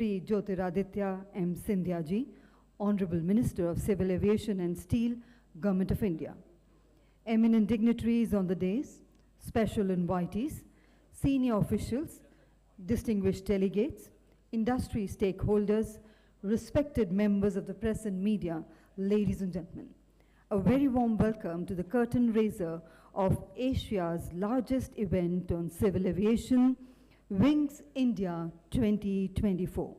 Shri Jyotiraditya M. Scindia Ji, Honorable Minister of Civil Aviation and Steel, Government of India. Eminent dignitaries on the days, special invitees, senior officials, distinguished delegates, industry stakeholders, respected members of the press and media, ladies and gentlemen. A very warm welcome to the curtain raiser of Asia's largest event on civil aviation, Wings India 2024.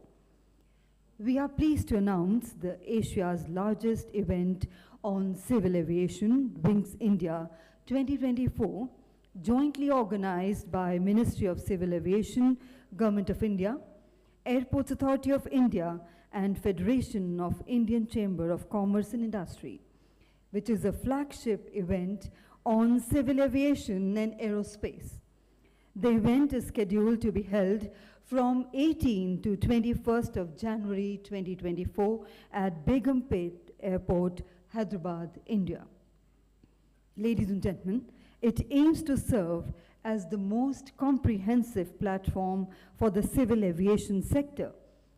We are pleased to announce the Asia's largest event on civil aviation, Wings India 2024, jointly organized by Ministry of Civil Aviation, Government of India, Airports Authority of India, and Federation of Indian Chamber of Commerce and Industry, which is a flagship event on civil aviation and aerospace. The event is scheduled to be held from 18 to 21st of January 2024 at Begumpet Airport, Hyderabad, India. Ladies and gentlemen, it aims to serve as the most comprehensive platform for the civil aviation sector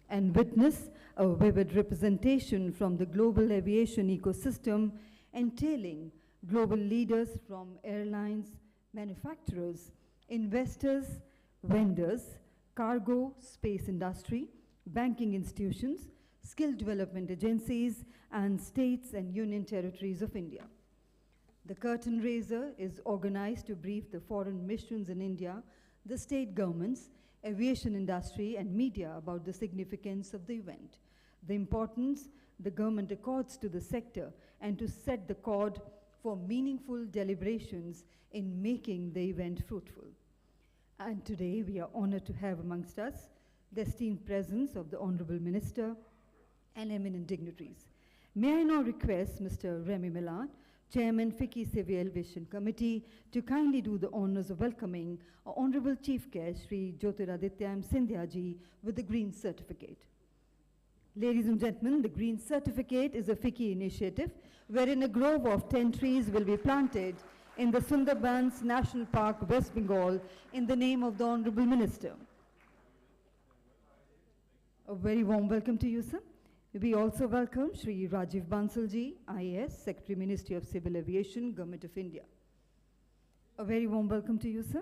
and witness a vivid representation from the global aviation ecosystem, entailing global leaders from airlines, manufacturers, investors, vendors, cargo, space industry, banking institutions, skill development agencies, and states and union territories of India. The curtain raiser is organized to brief the foreign missions in India, the state governments, aviation industry, and media about the significance of the event, the importance the government accords to the sector, and to set the chord for meaningful deliberations in making the event fruitful. And today we are honored to have amongst us the esteemed presence of the Honorable Minister and eminent dignitaries. May I now request Mr. Remy Millard, Chairman, FICCI Civil Aviation Committee, to kindly do the honors of welcoming our Honorable Chief Guest, Shri Jyotiraditya M. Scindia Ji, with the Green Certificate. Ladies and gentlemen, the Green Certificate is a FICCI initiative wherein a grove of 10 trees will be planted in the Sundarbans National Park, West Bengal, in the name of the Honorable Minister. A very warm welcome to you, sir. We also welcome Shri Rajiv Bansal Ji, IAS, Secretary, Ministry of Civil Aviation, Government of India. A very warm welcome to you, sir.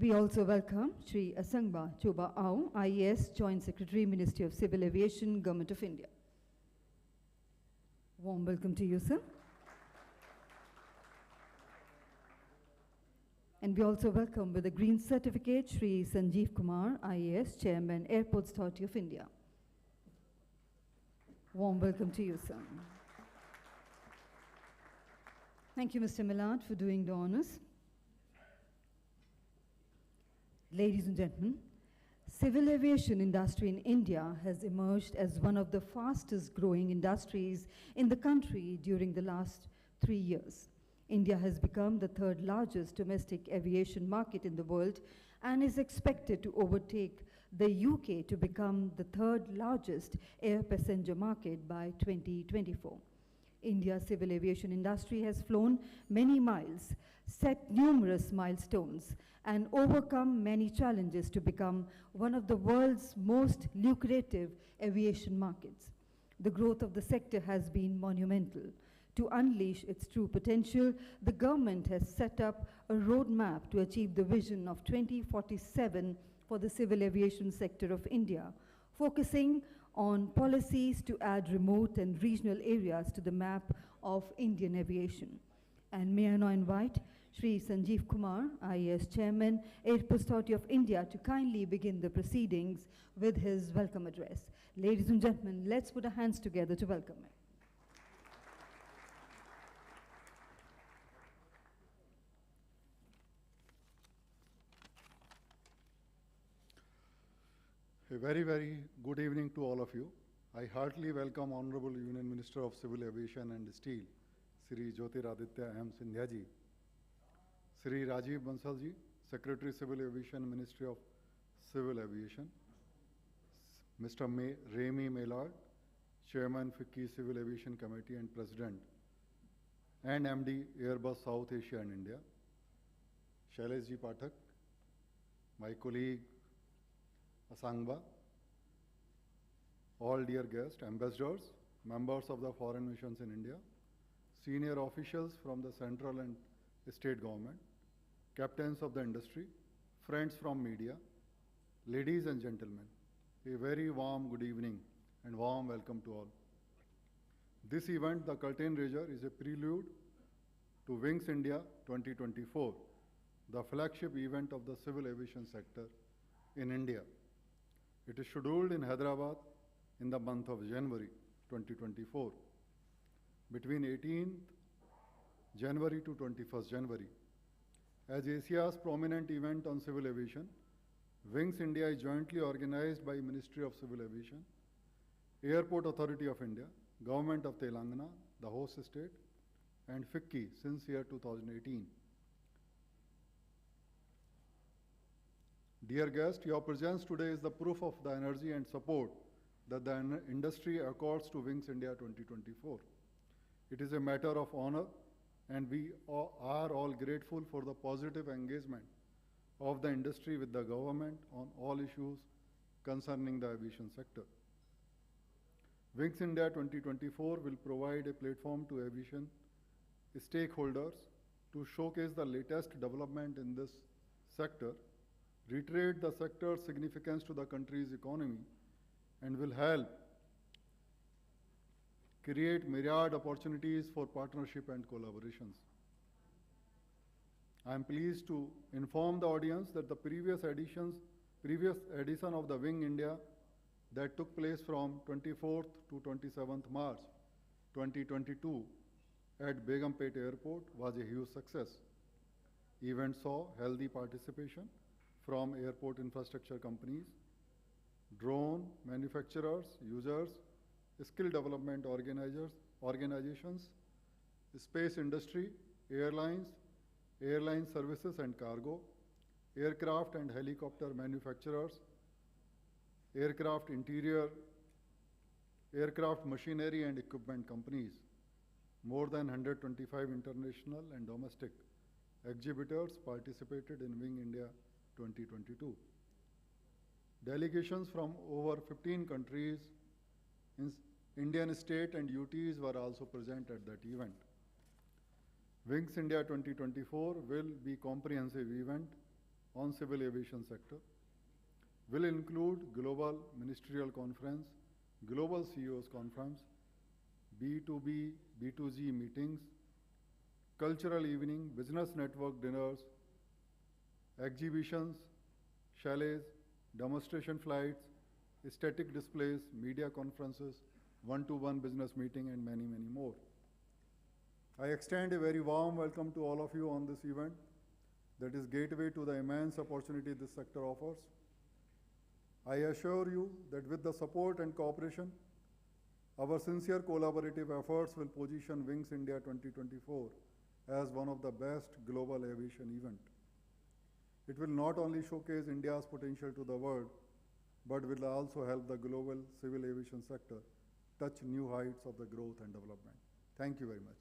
We also welcome Shri Asangba Choba Ao, IAS, Joint Secretary, Ministry of Civil Aviation, Government of India. Warm welcome to you, sir. And we also welcome with the Green Certificate Shri Sanjeev Kumar, IAS, Chairman, Airports Authority of India. Warm welcome to you, sir. Thank you, Mr. Millard, for doing the honors. Ladies and gentlemen, civil aviation industry in India has emerged as one of the fastest growing industries in the country during the last 3 years. India has become the third largest domestic aviation market in the world and is expected to overtake the UK to become the third largest air passenger market by 2024. India's civil aviation industry has flown many miles, set numerous milestones, and overcome many challenges to become one of the world's most lucrative aviation markets. The growth of the sector has been monumental. To unleash its true potential, the government has set up a roadmap to achieve the vision of 2047 for the civil aviation sector of India, focusing on policies to add remote and regional areas to the map of Indian aviation. And may I now invite Shri Sanjeev Kumar, IAS Chairman, Airports Authority of India, to kindly begin the proceedings with his welcome address. Ladies and gentlemen, let's put our hands together to welcome him. A very, very good evening to all of you. I heartily welcome Honorable Union Minister of Civil Aviation and Steel, Shri Jyotiraditya M. Scindia Ji, Shri Rajiv Bansal Ji, Secretary Civil Aviation, Ministry of Civil Aviation, Mr. Remy Millard, Chairman FICCI Civil Aviation Committee and President, and MD Airbus South Asia and India, Shaileshji Pathak, my colleague Asangba, all dear guests, ambassadors, members of the foreign missions in India, senior officials from the central and state government, captains of the industry, friends from media, ladies and gentlemen, a very warm good evening and warm welcome to all. This event, the curtain raiser, is a prelude to Wings India 2024, the flagship event of the civil aviation sector in India. It is scheduled in Hyderabad in the month of January 2024, between 18th January to 21st January. As Asia's prominent event on civil aviation, Wings India is jointly organized by Ministry of Civil Aviation, Airport Authority of India, Government of Telangana, the host state, and FICCI since year 2018. Dear guests, your presence today is the proof of the energy and support that the industry accords to Wings India 2024. It is a matter of honor, and we are all grateful for the positive engagement of the industry with the government on all issues concerning the aviation sector. Wings India 2024 will provide a platform to aviation stakeholders to showcase the latest development in this sector, reiterate the sector's significance to the country's economy, and will help create myriad opportunities for partnership and collaborations. I am pleased to inform the audience that the previous edition of the Wing India that took place from 24th to 27th March 2022 at Begumpet Airport was a huge success. Event saw healthy participation from airport infrastructure companies, drone manufacturers, users, skill development organizations, space industry, airlines, airline services and cargo, aircraft and helicopter manufacturers, aircraft interior, aircraft machinery and equipment companies. More than 125 international and domestic exhibitors participated in Wing India 2022. Delegations from over 15 countries, Indian state and UTs were also present at that event. Wings India 2024 will be a comprehensive event on civil aviation sector, will include global ministerial conference, global CEOs conference, B2B, B2G meetings, cultural evening, business network dinners, exhibitions, chalets, demonstration flights, static displays, media conferences, one-to-one business meeting, and many, many more. I extend a very warm welcome to all of you on this event that is gateway to the immense opportunity this sector offers. I assure you that with the support and cooperation, our sincere collaborative efforts will position Wings India 2024 as one of the best global aviation events. It will not only showcase India's potential to the world, but will also help the global civil aviation sector touch new heights of the growth and development. Thank you very much.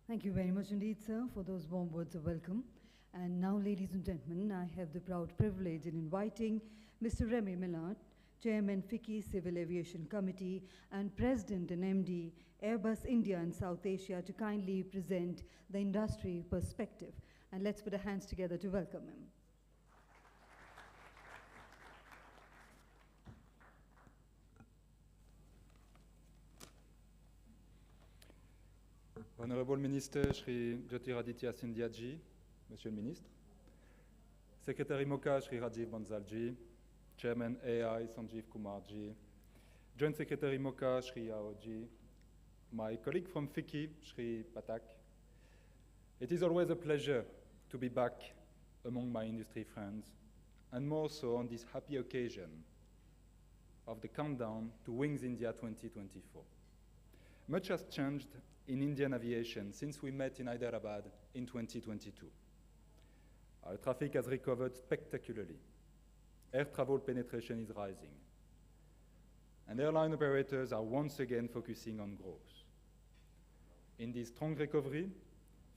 Thank you very much indeed, sir, for those warm words of welcome. And now, ladies and gentlemen, I have the proud privilege in inviting Mr. Remy Millard, Chairman FICCI Civil Aviation Committee and President and MD, Airbus India and South Asia, to kindly present the industry perspective. And let's put our hands together to welcome him. Honorable Minister Shri Jyotiraditya Scindia Ji, Monsieur le Ministre, Secretary MOCA Shri Rajiv Bansalji, Chairman AI Sanjeev Kumar Ji, Joint Secretary MOCA Shri Yao Ji, my colleague from FICCI Shri Pathak. It is always a pleasure to be back among my industry friends, and more so on this happy occasion of the countdown to Wings India 2024. Much has changed in Indian aviation since we met in Hyderabad in 2022. Our traffic has recovered spectacularly. Air travel penetration is rising. And airline operators are once again focusing on growth. In this strong recovery,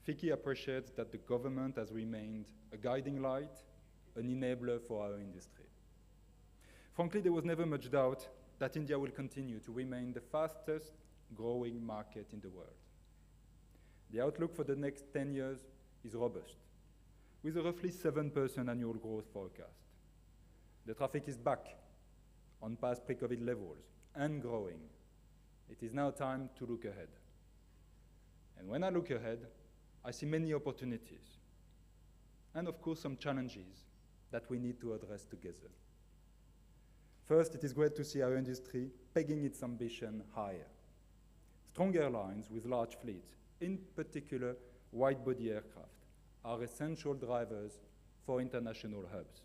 FICCI appreciates that the government has remained a guiding light, an enabler for our industry. Frankly, there was never much doubt that India will continue to remain the fastest growing market in the world. The outlook for the next 10 years is robust, with a roughly 7% annual growth forecast. The traffic is back on past pre-COVID levels and growing. It is now time to look ahead. And when I look ahead, I see many opportunities, and of course some challenges that we need to address together. First, it is great to see our industry pegging its ambition higher. Strong airlines with large fleets, in particular wide-body aircraft, are essential drivers for international hubs.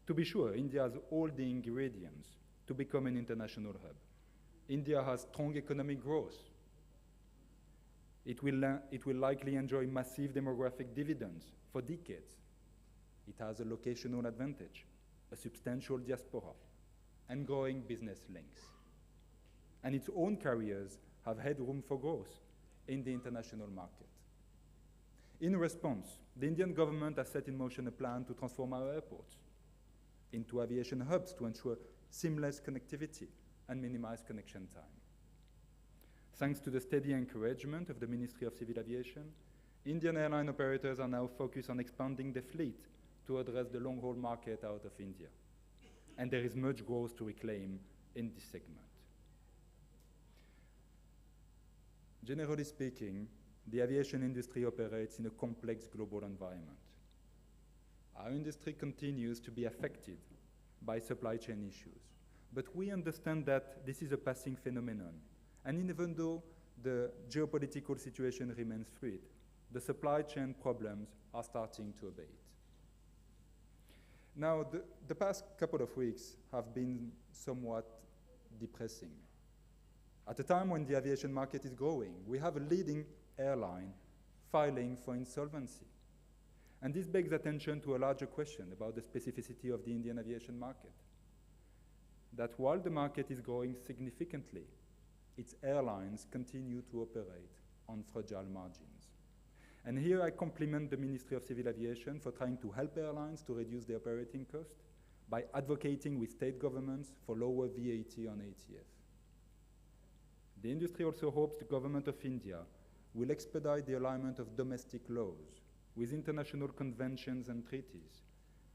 To be sure, India has all the ingredients to become an international hub. India has strong economic growth. It will likely enjoy massive demographic dividends for decades. It has a locational advantage, a substantial diaspora, and growing business links. And its own carriers have headroom for growth in the international market. In response, the Indian government has set in motion a plan to transform our airports into aviation hubs to ensure seamless connectivity and minimize connection time. Thanks to the steady encouragement of the Ministry of Civil Aviation, Indian airline operators are now focused on expanding their fleet to address the long-haul market out of India. And there is much growth to reclaim in this segment. Generally speaking, the aviation industry operates in a complex global environment. Our industry continues to be affected by supply chain issues, but we understand that this is a passing phenomenon. And even though the geopolitical situation remains fluid, the supply chain problems are starting to abate. Now, the past couple of weeks have been somewhat depressing. At a time when the aviation market is growing, we have a leading airline filing for insolvency. And this begs attention to a larger question about the specificity of the Indian aviation market. That while the market is growing significantly, its airlines continue to operate on fragile margins. And here I compliment the Ministry of Civil Aviation for trying to help airlines to reduce their operating cost by advocating with state governments for lower VAT on ATF. The industry also hopes the government of India will expedite the alignment of domestic laws with international conventions and treaties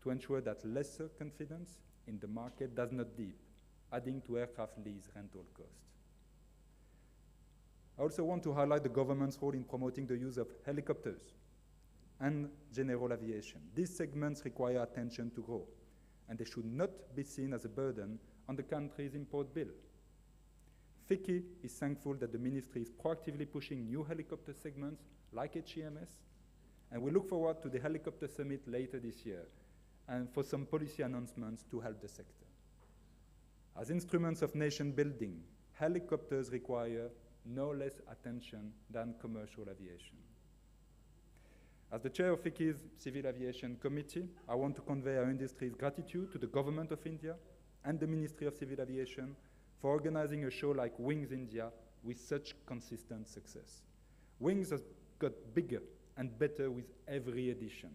to ensure that lesser confidence in the market does not dip, adding to aircraft lease rental costs. I also want to highlight the government's role in promoting the use of helicopters and general aviation. These segments require attention to grow, and they should not be seen as a burden on the country's import bill. FICCI is thankful that the ministry is proactively pushing new helicopter segments like HEMS, and we look forward to the helicopter summit later this year and for some policy announcements to help the sector. As instruments of nation building, helicopters require no less attention than commercial aviation. As the chair of FICCI's Civil Aviation Committee, I want to convey our industry's gratitude to the Government of India and the Ministry of Civil Aviation for organizing a show like Wings India with such consistent success. Wings has got bigger and better with every edition,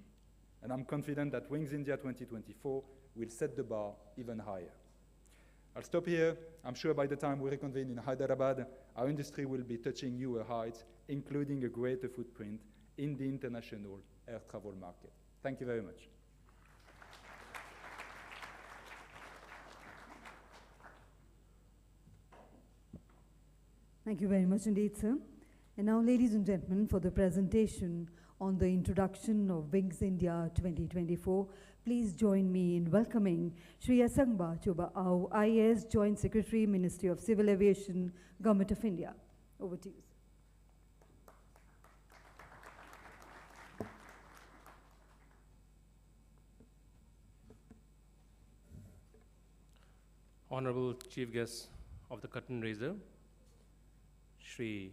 and I'm confident that Wings India 2024 will set the bar even higher. I'll stop here. I'm sure by the time we reconvene in Hyderabad, our industry will be touching newer heights, including a greater footprint in the international air travel market. Thank you very much. Thank you very much indeed, sir. And now, ladies and gentlemen, for the presentation on the introduction of Wings India 2024, please join me in welcoming Shri Asangba Choba, our IAS Joint Secretary, Ministry of Civil Aviation, Government of India. Over to you, sir. Honorable Chief Guest of the Curtain Raiser, Shri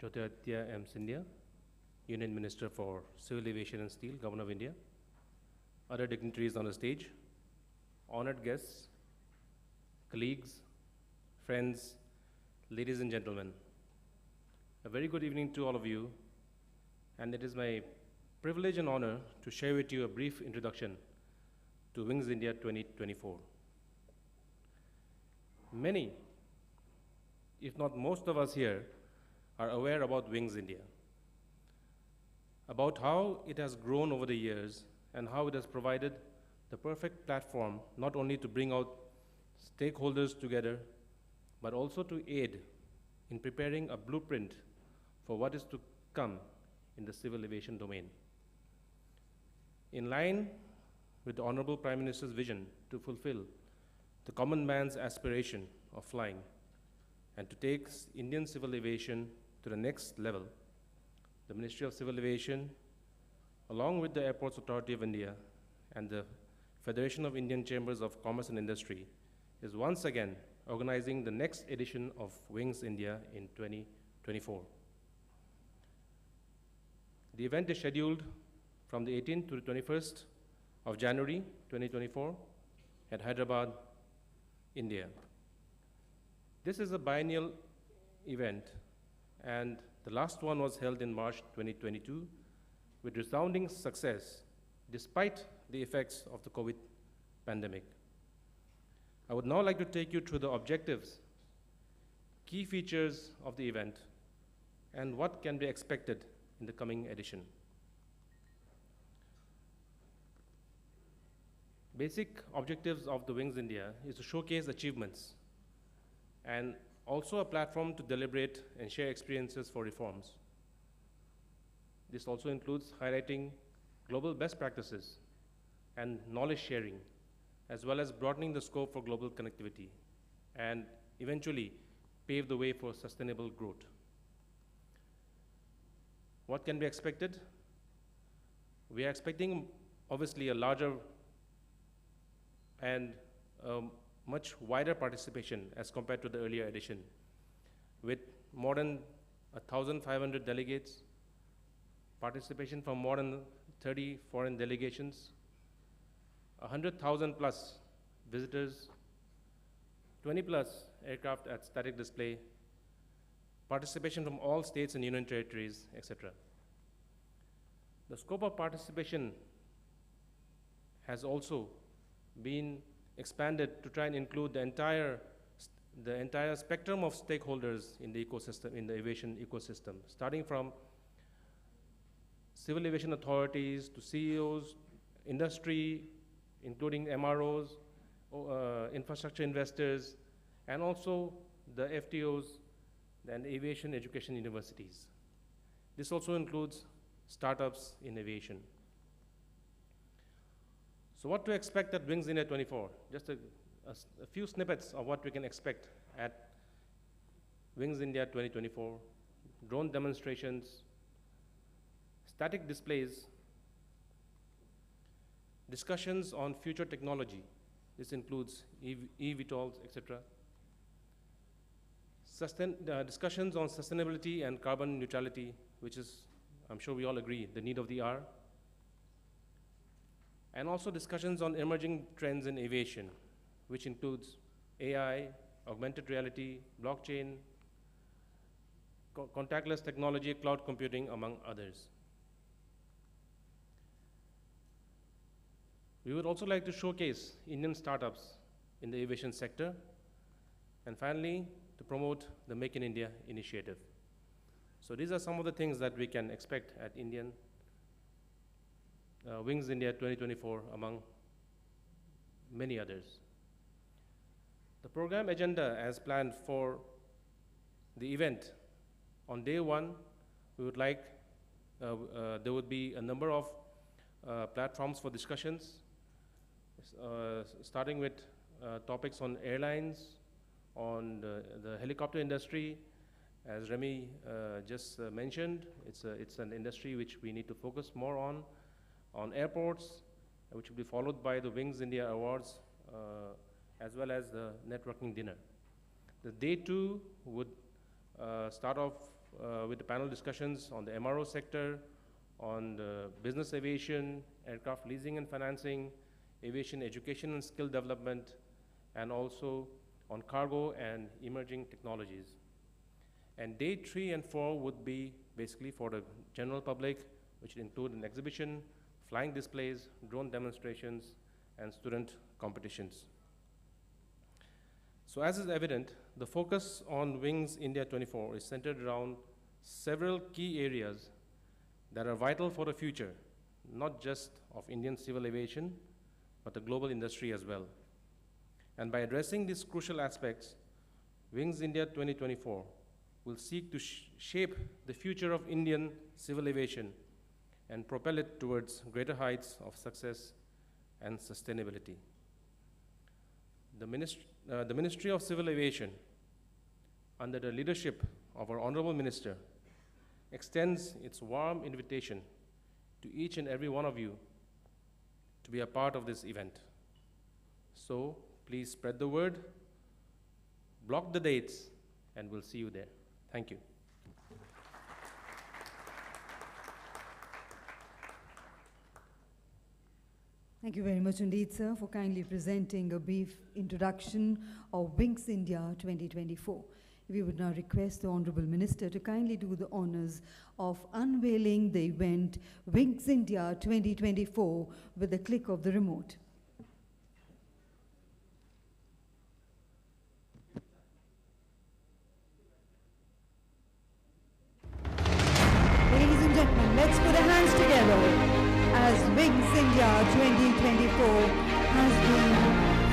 Jyotiraditya M. Scindia, Union Minister for Civil Aviation and Steel, Government of India, other dignitaries on the stage, honored guests, colleagues, friends, ladies and gentlemen, a very good evening to all of you, and it is my privilege and honor to share with you a brief introduction to Wings India 2024. Many, if not most of us here, are aware about Wings India, about how it has grown over the years and how it has provided the perfect platform not only to bring out stakeholders together, but also to aid in preparing a blueprint for what is to come in the civil aviation domain. In line with the Honorable Prime Minister's vision to fulfill the common man's aspiration of flying and to take Indian civil aviation to the next level, the Ministry of Civil Aviation, along with the Airports Authority of India and the Federation of Indian Chambers of Commerce and Industry, is once again organizing the next edition of Wings India in 2024. The event is scheduled from the 18th to the 21st of January 2024 at Hyderabad, India. This is a biennial event, and the last one was held in March 2022 with resounding success despite the effects of the COVID pandemic. I would now like to take you through the objectives, key features of the event, and what can be expected in the coming edition. Basic objectives of the Wings India is to showcase achievements and also a platform to deliberate and share experiences for reforms. This also includes highlighting global best practices and knowledge sharing, as well as broadening the scope for global connectivity and eventually pave the way for sustainable growth. What can be expected? We are expecting obviously a larger and much wider participation as compared to the earlier edition, with more than 1,500 delegates, participation from more than 30 foreign delegations, 100,000 plus visitors, 20 plus aircraft at static display, participation from all states and union territories, etc. The scope of participation has also been expanded to try and include the entire spectrum of stakeholders in the ecosystem, in the aviation ecosystem, starting from civil aviation authorities to CEOs, industry, including MROs, infrastructure investors, and also the FTOs and aviation education universities. This also includes startups in aviation. So what to expect at Wings India 24? Just a few snippets of what we can expect at Wings India 2024. Drone demonstrations, static displays, discussions on future technology. This includes eVTOLs, etc. Discussions on sustainability and carbon neutrality, which is, I'm sure we all agree, the need of the hour. And also discussions on emerging trends in aviation, which includes AI, augmented reality, blockchain, contactless technology, cloud computing, among others. We would also like to showcase Indian startups in the aviation sector, and finally, to promote the Make in India initiative. So these are some of the things that we can expect at Wings India 2024, among many others. The program agenda as planned for the event, on day one, we would like, there would be a number of platforms for discussions, starting with topics on airlines, on the helicopter industry. As Remy just mentioned, it's an industry which we need to focus more on airports, which will be followed by the Wings India Awards, as well as the networking dinner. The day two would start off with the panel discussions on the MRO sector, on the business aviation, aircraft leasing and financing, aviation education and skill development, and also on cargo and emerging technologies. And day 3 and 4 would be basically for the general public, which would include an exhibition, flying displays, drone demonstrations, and student competitions. So as is evident, the focus on Wings India 24 is centered around several key areas that are vital for the future, not just of Indian civil aviation, but the global industry as well. And by addressing these crucial aspects, Wings India 2024 will seek to shape the future of Indian civil aviation and propel it towards greater heights of success and sustainability. The Ministry of Civil Aviation, under the leadership of our Honorable Minister, extends its warm invitation to each and every one of you to be a part of this event. So please spread the word, block the dates, and we'll see you there. Thank you. Thank you very much indeed, sir, for kindly presenting a brief introduction of Wings India 2024. We would now request the Honorable Minister to kindly do the honors of unveiling the event Wings India 2024 with a click of the remote. Ladies and gentlemen, let's put our hands together as Wings India 2024 has been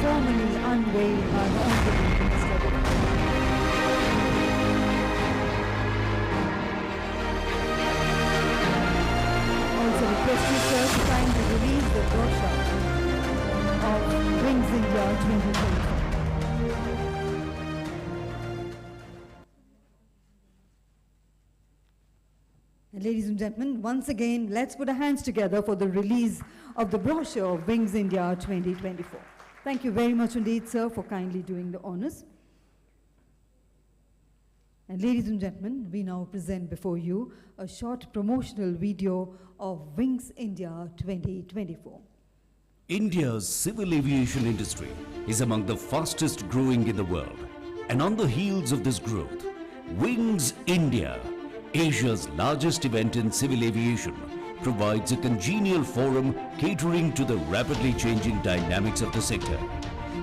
formally unveiled by the Honorable Minister. Also request you, sir, to kindly release the brochure of Wings India 2024. And ladies and gentlemen, once again, let's put our hands together for the release of the brochure of Wings India 2024. Thank you very much indeed, sir, for kindly doing the honors. And ladies and gentlemen, we now present before you a short promotional video of Wings India 2024. India's civil aviation industry is among the fastest growing in the world. And on the heels of this growth, Wings India, Asia's largest event in civil aviation, provides a congenial forum catering to the rapidly changing dynamics of the sector.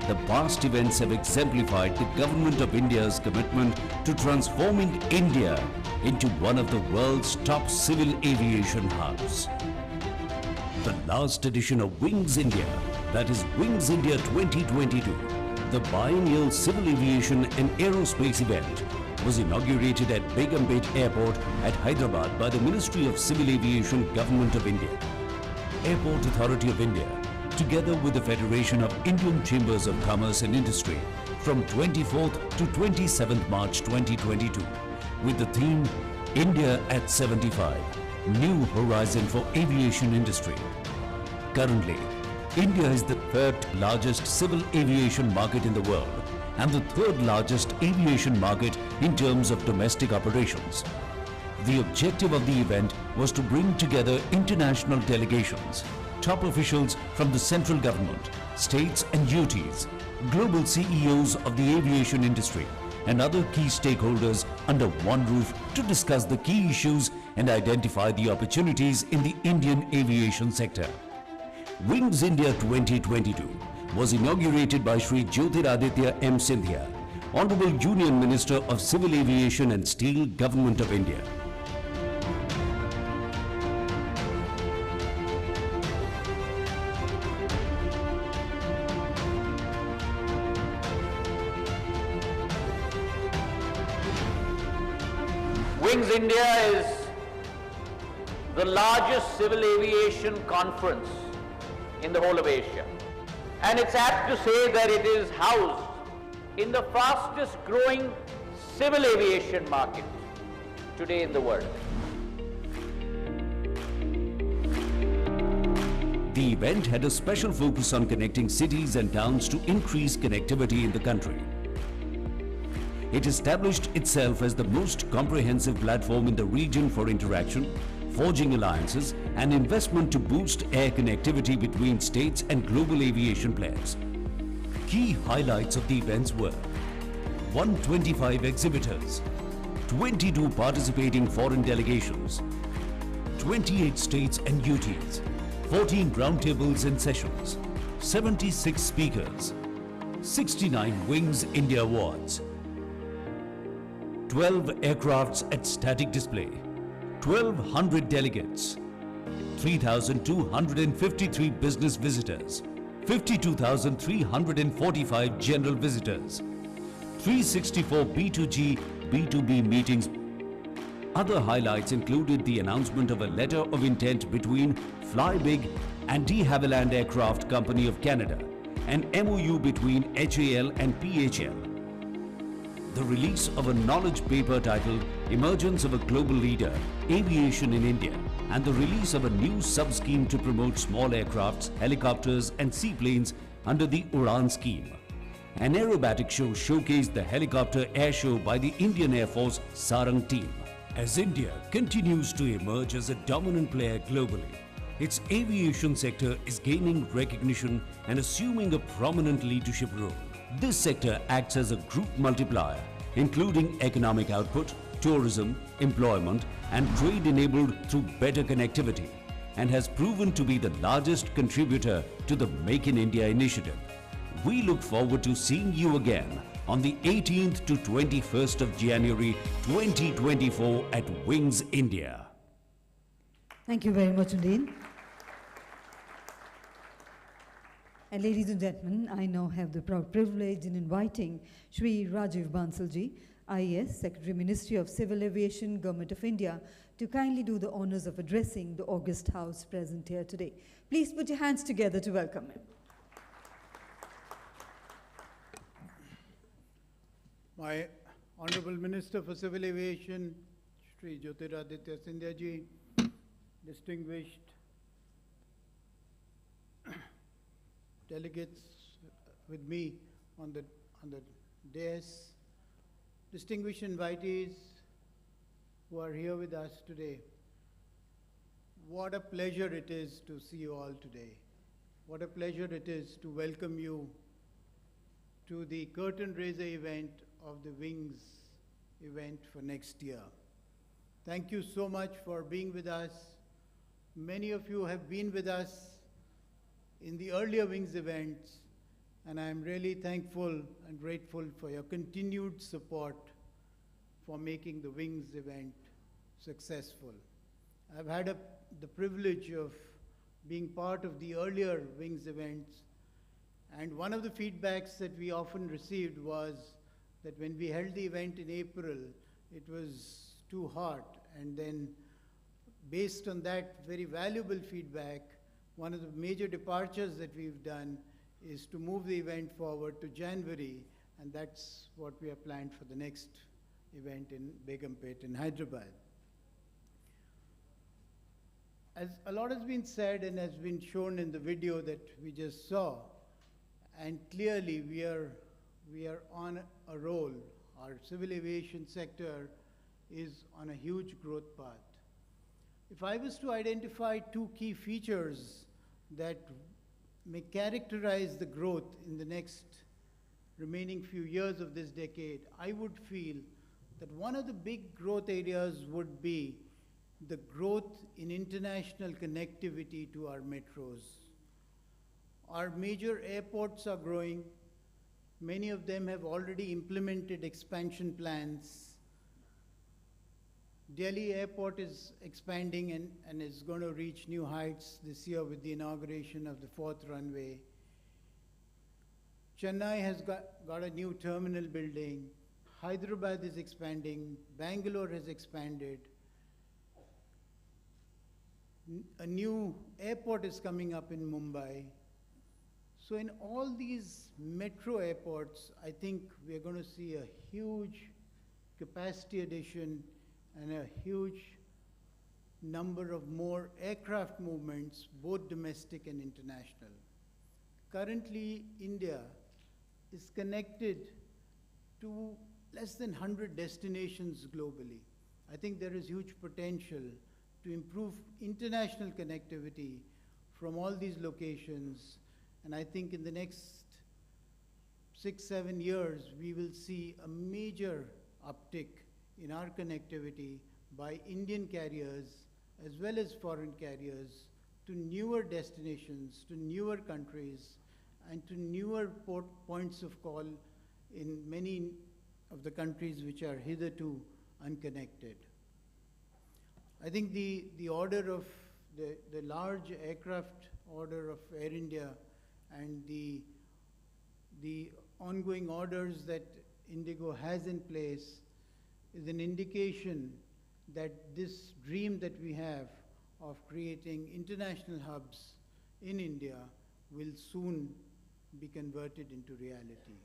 The past events have exemplified the Government of India's commitment to transforming India into one of the world's top civil aviation hubs. The last edition of Wings India, that is Wings India 2022, the biennial civil aviation and aerospace event, was inaugurated at Begumpet Airport at Hyderabad by the Ministry of Civil Aviation, Government of India. Airport Authority of India, together with the Federation of Indian Chambers of Commerce and Industry, from 24th to 27th March 2022, with the theme India at 75, New Horizon for Aviation Industry. Currently, India is the third largest civil aviation market in the world and the third largest aviation market in terms of domestic operations. The objective of the event was to bring together international delegations, top officials from the central government, states and UTs, global CEOs of the aviation industry, and other key stakeholders under one roof to discuss the key issues and identify the opportunities in the Indian aviation sector. Wings India 2022 was inaugurated by Shri Jyotiraditya M. Scindia, Honorable Union Minister of Civil Aviation and Steel, Government of India. Wings India is the largest civil aviation conference in the whole of Asia. And it's apt to say that it is housed in the fastest growing civil aviation market today in the world. The event had a special focus on connecting cities and towns to increase connectivity in the country. It established itself as the most comprehensive platform in the region for interaction, forging alliances and investment to boost air connectivity between states and global aviation players. Key highlights of the events were 125 exhibitors, 22 participating foreign delegations, 28 states and UTs, 14 roundtables and sessions, 76 speakers, 69 Wings India Awards, 12 aircrafts at static display, 1,200 delegates, 3,253 business visitors, 52,345 general visitors, 364 B2G, B2B meetings. Other highlights included the announcement of a letter of intent between Flybig and de Havilland Aircraft Company of Canada, an MOU between HAL and PHL, the release of a knowledge paper titled Emergence of a Global Leader, Aviation in India, and the release of a new sub-scheme to promote small aircrafts, helicopters and seaplanes under the UDAN scheme. An aerobatic show showcased the helicopter air show by the Indian Air Force Sarang team. As India continues to emerge as a dominant player globally, its aviation sector is gaining recognition and assuming a prominent leadership role. This sector acts as a group multiplier, including economic output, tourism, employment, and trade enabled through better connectivity, and has proven to be the largest contributor to the Make in India initiative. We look forward to seeing you again on the 18th to 21st of January 2024 at Wings India. Thank you very much indeed. And ladies and gentlemen, I now have the proud privilege in inviting Shri Rajiv Bansalji, IAS, Secretary Ministry of Civil Aviation, Government of India, to kindly do the honors of addressing the august house present here today. Please put your hands together to welcome him. My Honorable Minister for Civil Aviation, Shri Jyotiraditya Scindia ji, distinguished delegates with me on the dais, distinguished invitees who are here with us today. What a pleasure it is to see you all today. What a pleasure it is to welcome you to the curtain raiser event of the Wings event for next year. Thank you so much for being with us. Many of you have been with us in the earlier Wings events, and I'm really thankful and grateful for your continued support for making the Wings event successful. I've had the privilege of being part of the earlier Wings events, and one of the feedbacks that we often received was that when we held the event in April, it was too hot. And then based on that very valuable feedback, one of the major departures that we've done is to move the event forward to January, and that's what we have planned for the next event in Begumpet in Hyderabad. As a lot has been said and has been shown in the video that we just saw, and clearly we are on a roll. Our civil aviation sector is on a huge growth path. If I was to identify two key features that may characterize the growth in the next remaining few years of this decade, I would feel that one of the big growth areas would be the growth in international connectivity to our metros. Our major airports are growing. Many of them have already implemented expansion plans. Delhi Airport is expanding and is going to reach new heights this year with the inauguration of the 4th runway. Chennai has got a new terminal building. Hyderabad is expanding. Bangalore has expanded. A new airport is coming up in Mumbai. So in all these metro airports, I think we're going to see a huge capacity addition and a huge number of more aircraft movements, both domestic and international. Currently, India is connected to less than 100 destinations globally. I think there is huge potential to improve international connectivity from all these locations. And I think in the next 6-7 years, we will see a major uptick in our connectivity by Indian carriers as well as foreign carriers to newer destinations, to newer countries, and to newer points of call in many of the countries which are hitherto unconnected. I think the order of the large aircraft order of Air India and the ongoing orders that Indigo has in place is an indication that this dream that we have of creating international hubs in India will soon be converted into reality.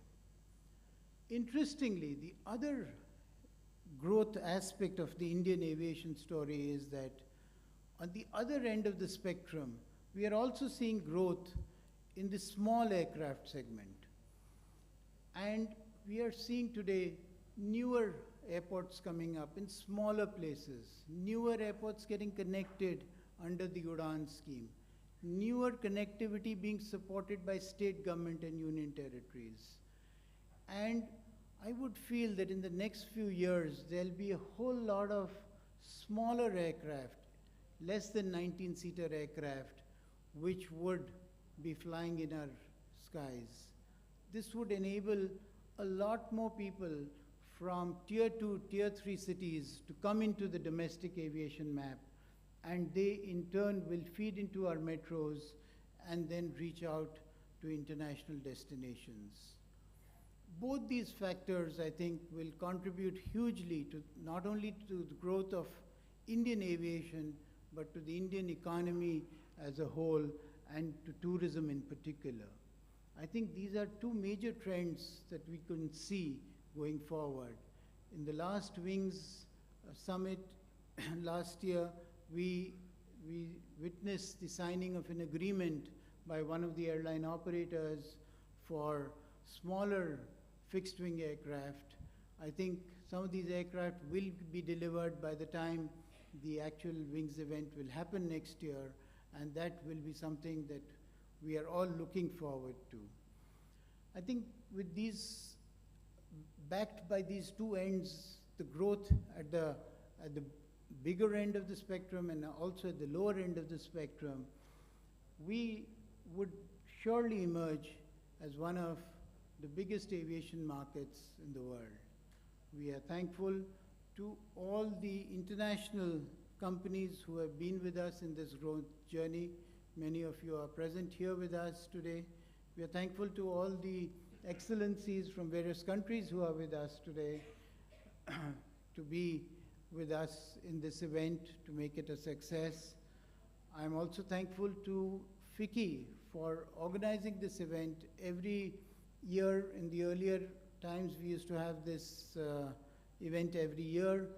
Interestingly, the other growth aspect of the Indian aviation story is that on the other end of the spectrum, we are also seeing growth in the small aircraft segment. And we are seeing today newer airports coming up in smaller places, newer airports getting connected under the UDAN scheme, newer connectivity being supported by state government and union territories. And I would feel that in the next few years, there'll be a whole lot of smaller aircraft, less than 19-seater aircraft, which would be flying in our skies. This would enable a lot more people from tier 2, tier 3 cities to come into the domestic aviation map, and they in turn will feed into our metros and then reach out to international destinations. Both these factors, I think, will contribute hugely to not only to the growth of Indian aviation, but to the Indian economy as a whole and to tourism in particular. I think these are two major trends that we can see going forward. In the last Wings Summit last year, we witnessed the signing of an agreement by one of the airline operators for smaller fixed-wing aircraft. I think some of these aircraft will be delivered by the time the actual Wings event will happen next year, and that will be something that we are all looking forward to. I think with these, backed by these two ends, the growth at the bigger end of the spectrum and also at the lower end of the spectrum, we would surely emerge as one of the biggest aviation markets in the world. We are thankful to all the international companies who have been with us in this growth journey. Many of you are present here with us today. We are thankful to all the excellencies from various countries who are with us today to be with us in this event to make it a success. I'm also thankful to FICCI for organizing this event. Every year in the earlier times we used to have this event every year,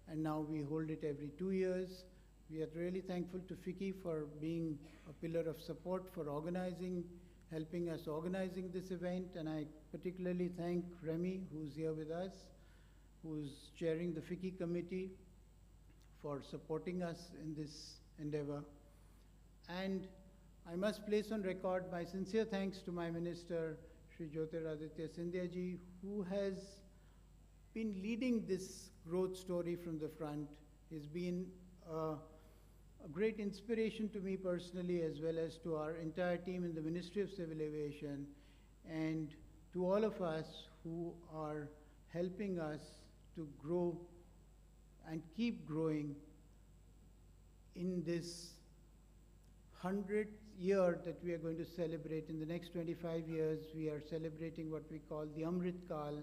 and now we hold it every 2 years. We are really thankful to FICCI for being a pillar of support for organizing, helping us organizing this event, and I particularly thank Remy, who's here with us, who's chairing the FICCI committee, for supporting us in this endeavor. And I must place on record my sincere thanks to my minister, Shri Jyotiraditya Scindia ji, who has been leading this growth story from the front. He's been a great inspiration to me personally, as well as to our entire team in the Ministry of Civil Aviation, and to all of us who are helping us to grow and keep growing in this 100th year that we are going to celebrate. In the next 25 years, we are celebrating what we call the Amrit Kal,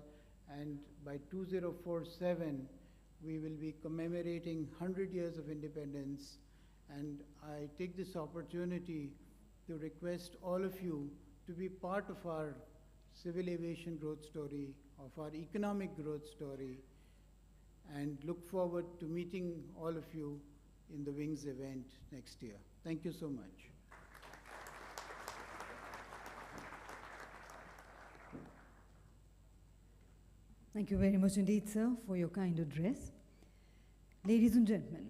and by 2047, we will be commemorating 100 years of independence. And I take this opportunity to request all of you to be part of our civil aviation growth story, of our economic growth story, and look forward to meeting all of you in the Wings event next year. Thank you so much. Thank you very much indeed, sir, for your kind address. Ladies and gentlemen,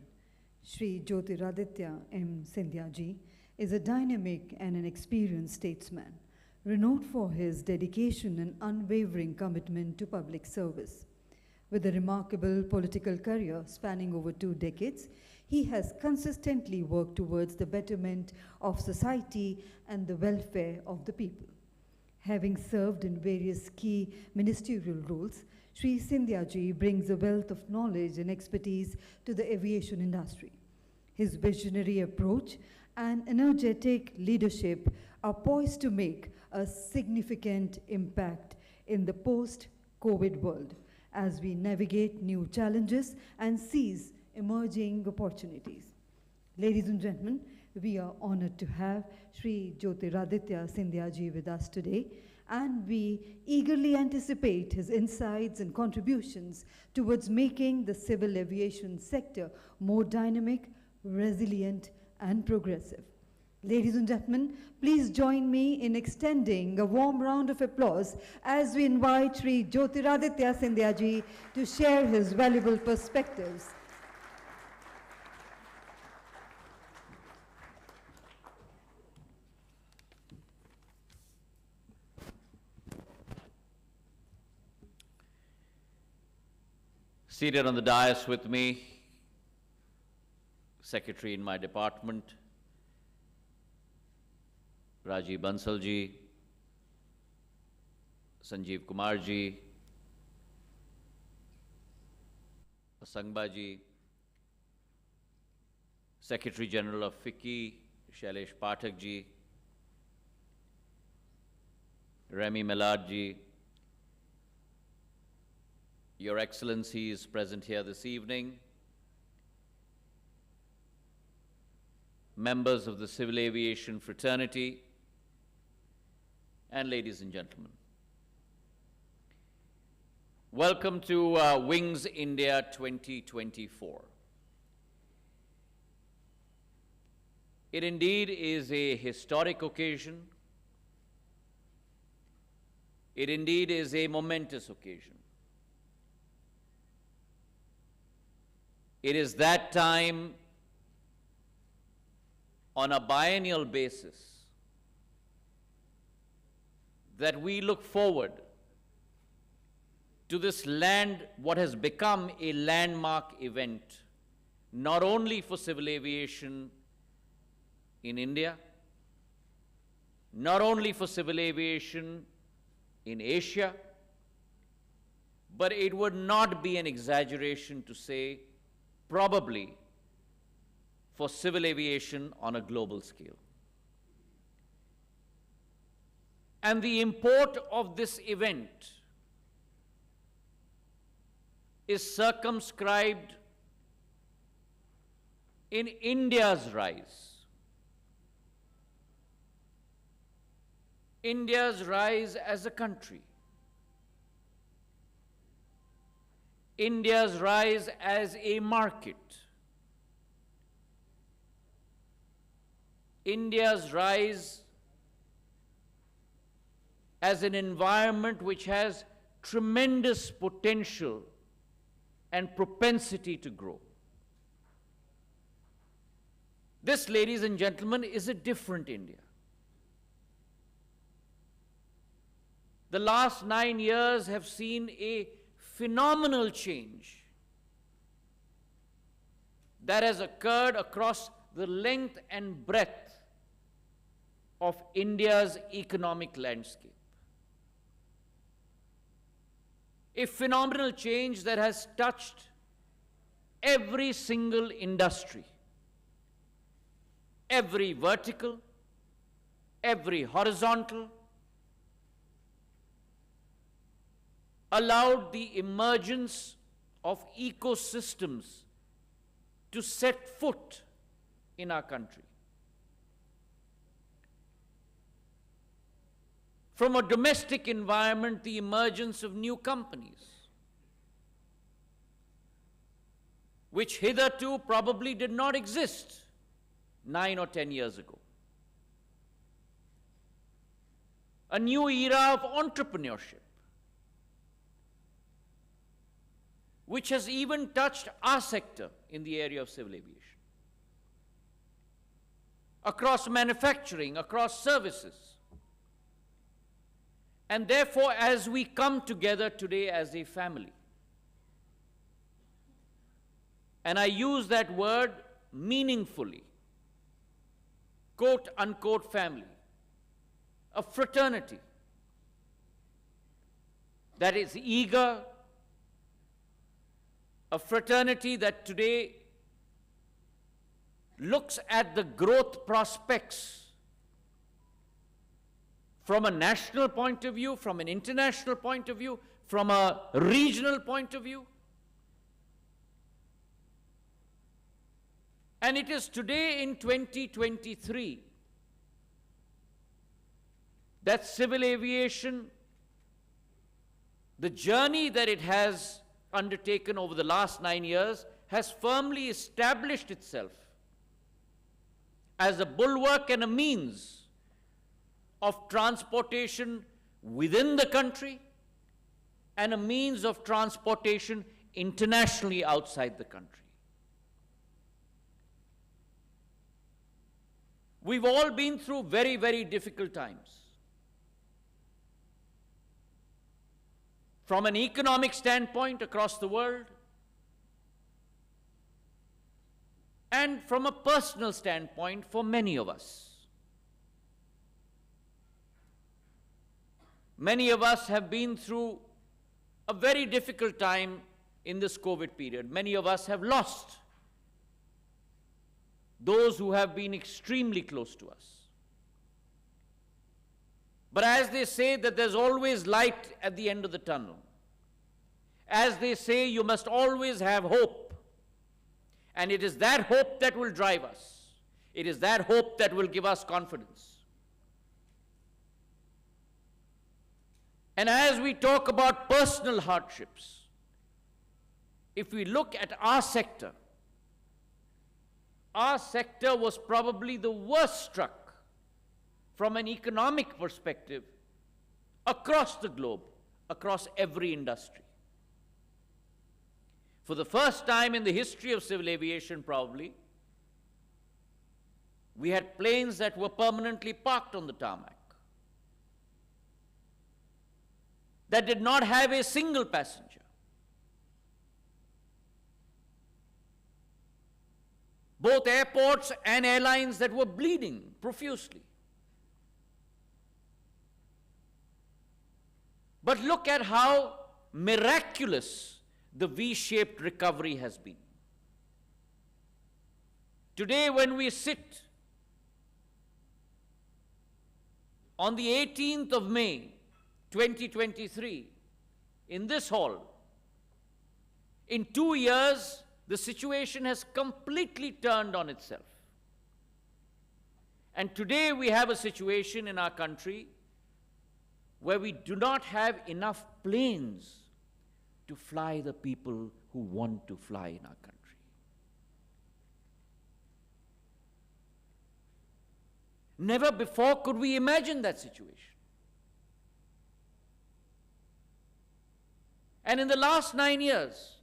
Shri Jyotiraditya M. Scindia ji is a dynamic and an experienced statesman, renowned for his dedication and unwavering commitment to public service. With a remarkable political career spanning over 2 decades, he has consistently worked towards the betterment of society and the welfare of the people. Having served in various key ministerial roles, Sri Scindia Ji brings a wealth of knowledge and expertise to the aviation industry. His visionary approach and energetic leadership are poised to make a significant impact in the post-COVID world as we navigate new challenges and seize emerging opportunities. Ladies and gentlemen, we are honored to have Sri Jyotiraditya Scindia Ji with us today, and we eagerly anticipate his insights and contributions towards making the civil aviation sector more dynamic, resilient, and progressive. Ladies and gentlemen, please join me in extending a warm round of applause as we invite Sri Jyotiraditya Scindia Ji to share his valuable perspectives. Seated on the dais with me, Secretary in my department, Rajiv Bansal ji, Sanjeev Kumar ji, Asangba ji, Secretary General of FICCI, Shailesh Pathak ji, Remy Millard ji, Your Excellencies present here this evening, members of the civil aviation fraternity, and ladies and gentlemen. Welcome to Wings India 2024. It indeed is a historic occasion. It indeed is a momentous occasion. It is that time on a biennial basis that we look forward to this what has become a landmark event, not only for civil aviation in India, not only for civil aviation in Asia, but it would not be an exaggeration to say probably for civil aviation on a global scale. And the import of this event is circumscribed in India's rise. India's rise as a country. India's rise as a market. India's rise as an environment which has tremendous potential and propensity to grow. This, ladies and gentlemen, is a different India. The last 9 years have seen a phenomenal change that has occurred across the length and breadth of India's economic landscape. A phenomenal change that has touched every single industry, every vertical, every horizontal, allowed the emergence of ecosystems to set foot in our country. From a domestic environment, the emergence of new companies, which hitherto probably did not exist 9 or 10 years ago. A new era of entrepreneurship, which has even touched our sector in the area of civil aviation. Across manufacturing, across services. And therefore, as we come together today as a family, and I use that word meaningfully, quote unquote family, a fraternity that is eager, a fraternity that today looks at the growth prospects from a national point of view, from an international point of view, from a regional point of view. And it is today in 2023 that civil aviation, the journey that it has undertaken over the last 9 years, has firmly established itself as a bulwark and a means of transportation within the country and a means of transportation internationally outside the country. We've all been through very, very difficult times. From an economic standpoint across the world, and from a personal standpoint for many of us. Many of us have been through a very difficult time in this COVID period. Many of us have lost those who have been extremely close to us. But as they say that there's always light at the end of the tunnel, as they say you must always have hope, and it is that hope that will drive us. It is that hope that will give us confidence. And as we talk about personal hardships, if we look at our sector was probably the worst struck from an economic perspective across the globe, across every industry. For the first time in the history of civil aviation, probably, we had planes that were permanently parked on the tarmac, that did not have a single passenger. Both airports and airlines that were bleeding profusely. But look at how miraculous the V-shaped recovery has been. Today, when we sit on the 18th of May, 2023, in this hall, in 2 years, the situation has completely turned on itself. And today we have a situation in our country where we do not have enough planes to fly the people who want to fly in our country. Never before could we imagine that situation. And in the last 9 years,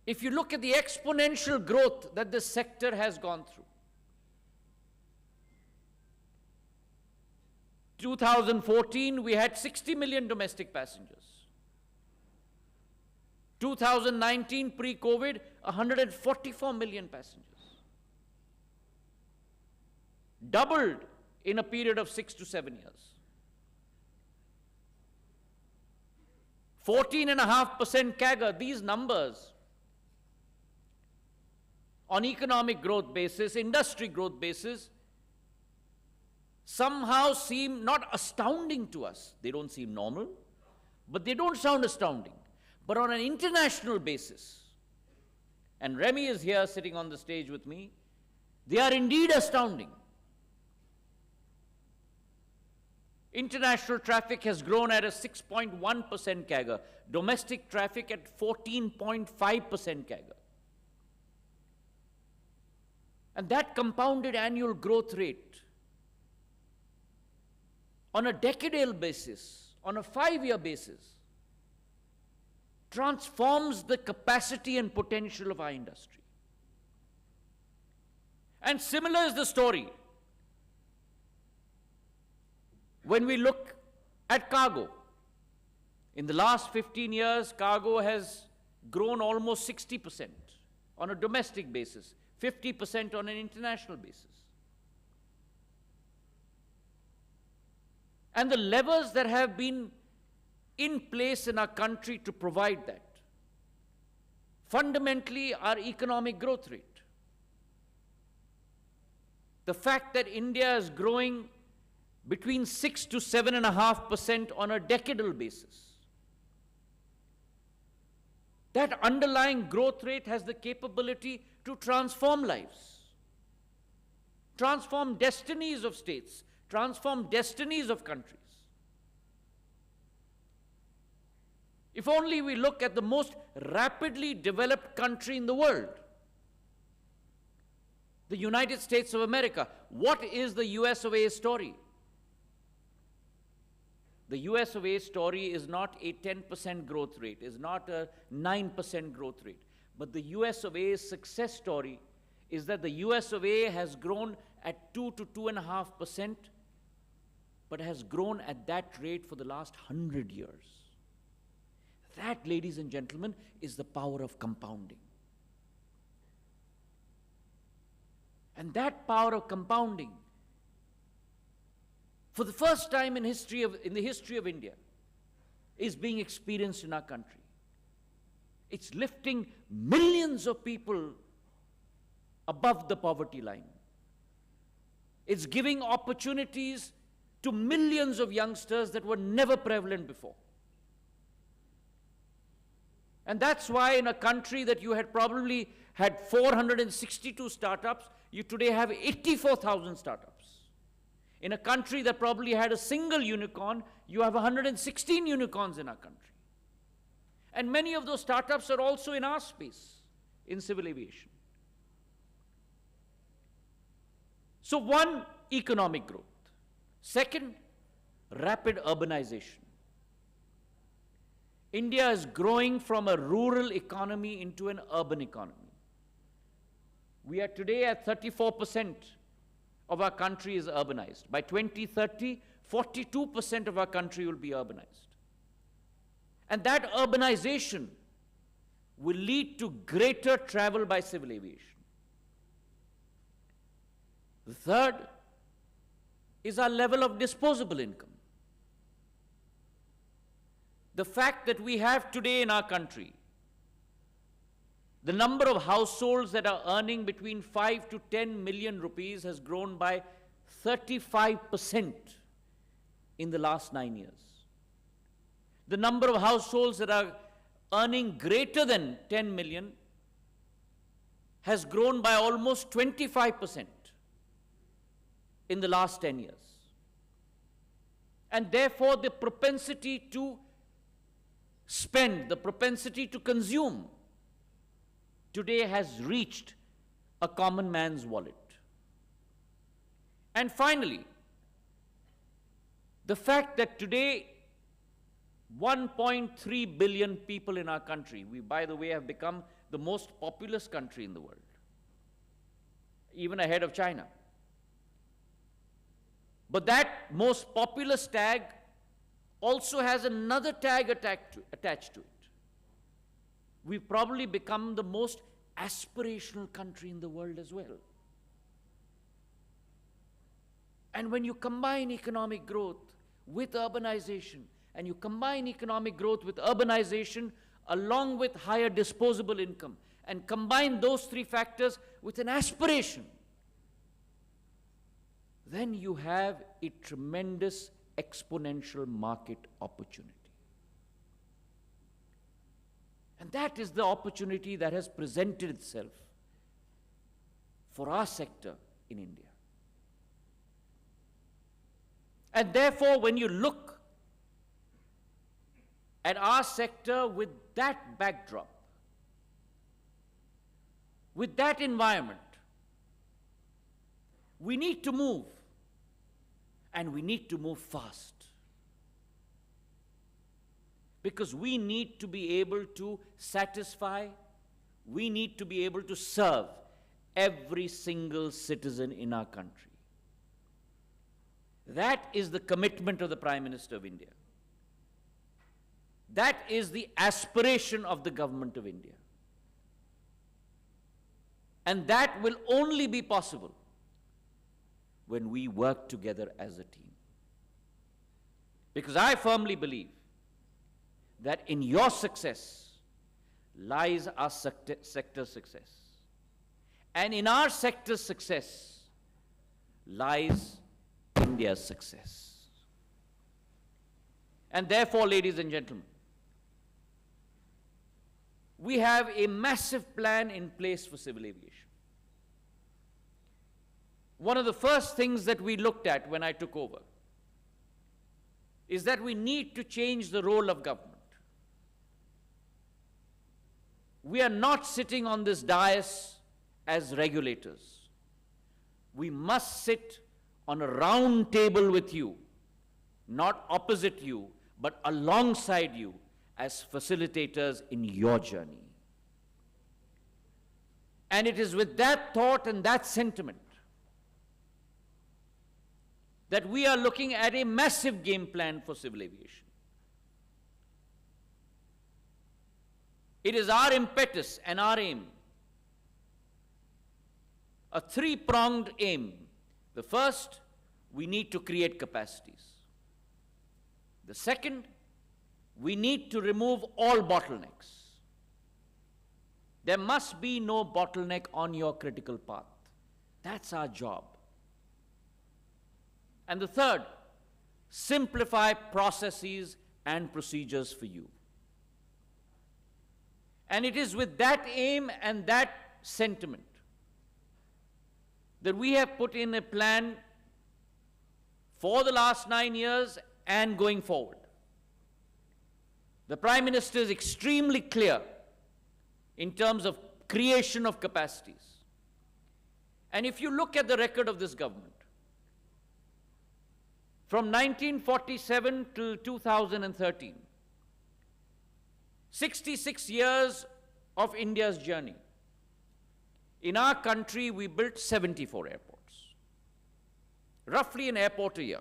if you look at the exponential growth that this sector has gone through, 2014, we had 60 million domestic passengers. 2019, pre-COVID, 144 million passengers. Doubled in a period of 6 to 7 years. 14.5% CAGR, these numbers on economic growth basis, industry growth basis, somehow seem not astounding to us. They don't seem normal, but they don't sound astounding. But on an international basis, and Remy is here sitting on the stage with me, they are indeed astounding. International traffic has grown at a 6.1% CAGR, domestic traffic at 14.5% CAGR. And that compounded annual growth rate on a decadal basis, on a 5-year basis, transforms the capacity and potential of our industry. And similar is the story when we look at cargo. In the last 15 years, cargo has grown almost 60% on a domestic basis, 50% on an international basis. And the levers that have been in place in our country to provide that, fundamentally, our economic growth rate. The fact that India is growing between 6 to 7.5% on a decadal basis. That underlying growth rate has the capability to transform lives, transform destinies of states, transform destinies of countries. If only we look at the most rapidly developed country in the world, the United States of America. What is the US of A story? The US of A story is not a 10% growth rate, is not a 9% growth rate. But the US of A's success story is that the US of A has grown at 2 to 2.5%, but has grown at that rate for the last 100 years. That, ladies and gentlemen, is the power of compounding. And that power of compounding, for the first time in the history of India, is being experienced in our country. It's lifting millions of people above the poverty line. It's giving opportunities to millions of youngsters that were never prevalent before. And that's why in a country that you had probably had 462 startups, you today have 84,000 startups. In a country that probably had a single unicorn, you have 116 unicorns in our country. And many of those startups are also in our space, in civil aviation. So one, economic growth. Second, rapid urbanization. India is growing from a rural economy into an urban economy. We are today at 34% of our country is urbanized. By 2030, 42% of our country will be urbanized. And that urbanization will lead to greater travel by civil aviation. The third is our level of disposable income. The fact that we have today in our country, the number of households that are earning between 5 to 10 million rupees has grown by 35% in the last 9 years. The number of households that are earning greater than 10 million has grown by almost 25% in the last 10 years. And therefore, the propensity to spend, the propensity to consume, today has reached a common man's wallet. And finally, the fact that today 1.3 billion people in our country, we, by the way, have become the most populous country in the world, even ahead of China. But that most populous tag also has another tag attached to it. We've probably become the most aspirational country in the world as well. And when you combine economic growth with urbanization, and you combine economic growth with urbanization along with higher disposable income, and combine those three factors with an aspiration, then you have a tremendous exponential market opportunity. And that is the opportunity that has presented itself for our sector in India. And therefore, when you look at our sector with that backdrop, with that environment, we need to move, and we need to move fast. Because we need to be able to satisfy, we need to be able to serve every single citizen in our country. That is the commitment of the Prime Minister of India. That is the aspiration of the Government of India. And that will only be possible when we work together as a team. Because I firmly believe that in your success lies our sector's success. And in our sector's success lies India's success. And therefore, ladies and gentlemen, we have a massive plan in place for civil aviation. One of the first things that we looked at when I took over is that we need to change the role of government. We are not sitting on this dais as regulators. We must sit on a round table with you, not opposite you, but alongside you as facilitators in your journey. And it is with that thought and that sentiment that we are looking at a massive game plan for civil aviation. It is our impetus and our aim, a three-pronged aim. The first, we need to create capacities. The second, we need to remove all bottlenecks. There must be no bottleneck on your critical path. That's our job. And the third, simplify processes and procedures for you. And it is with that aim and that sentiment that we have put in a plan for the last 9 years and going forward. The Prime Minister is extremely clear in terms of creation of capacities. And if you look at the record of this government, from 1947 to 2013, 66 years of India's journey. In our country, we built 74 airports, roughly an airport a year.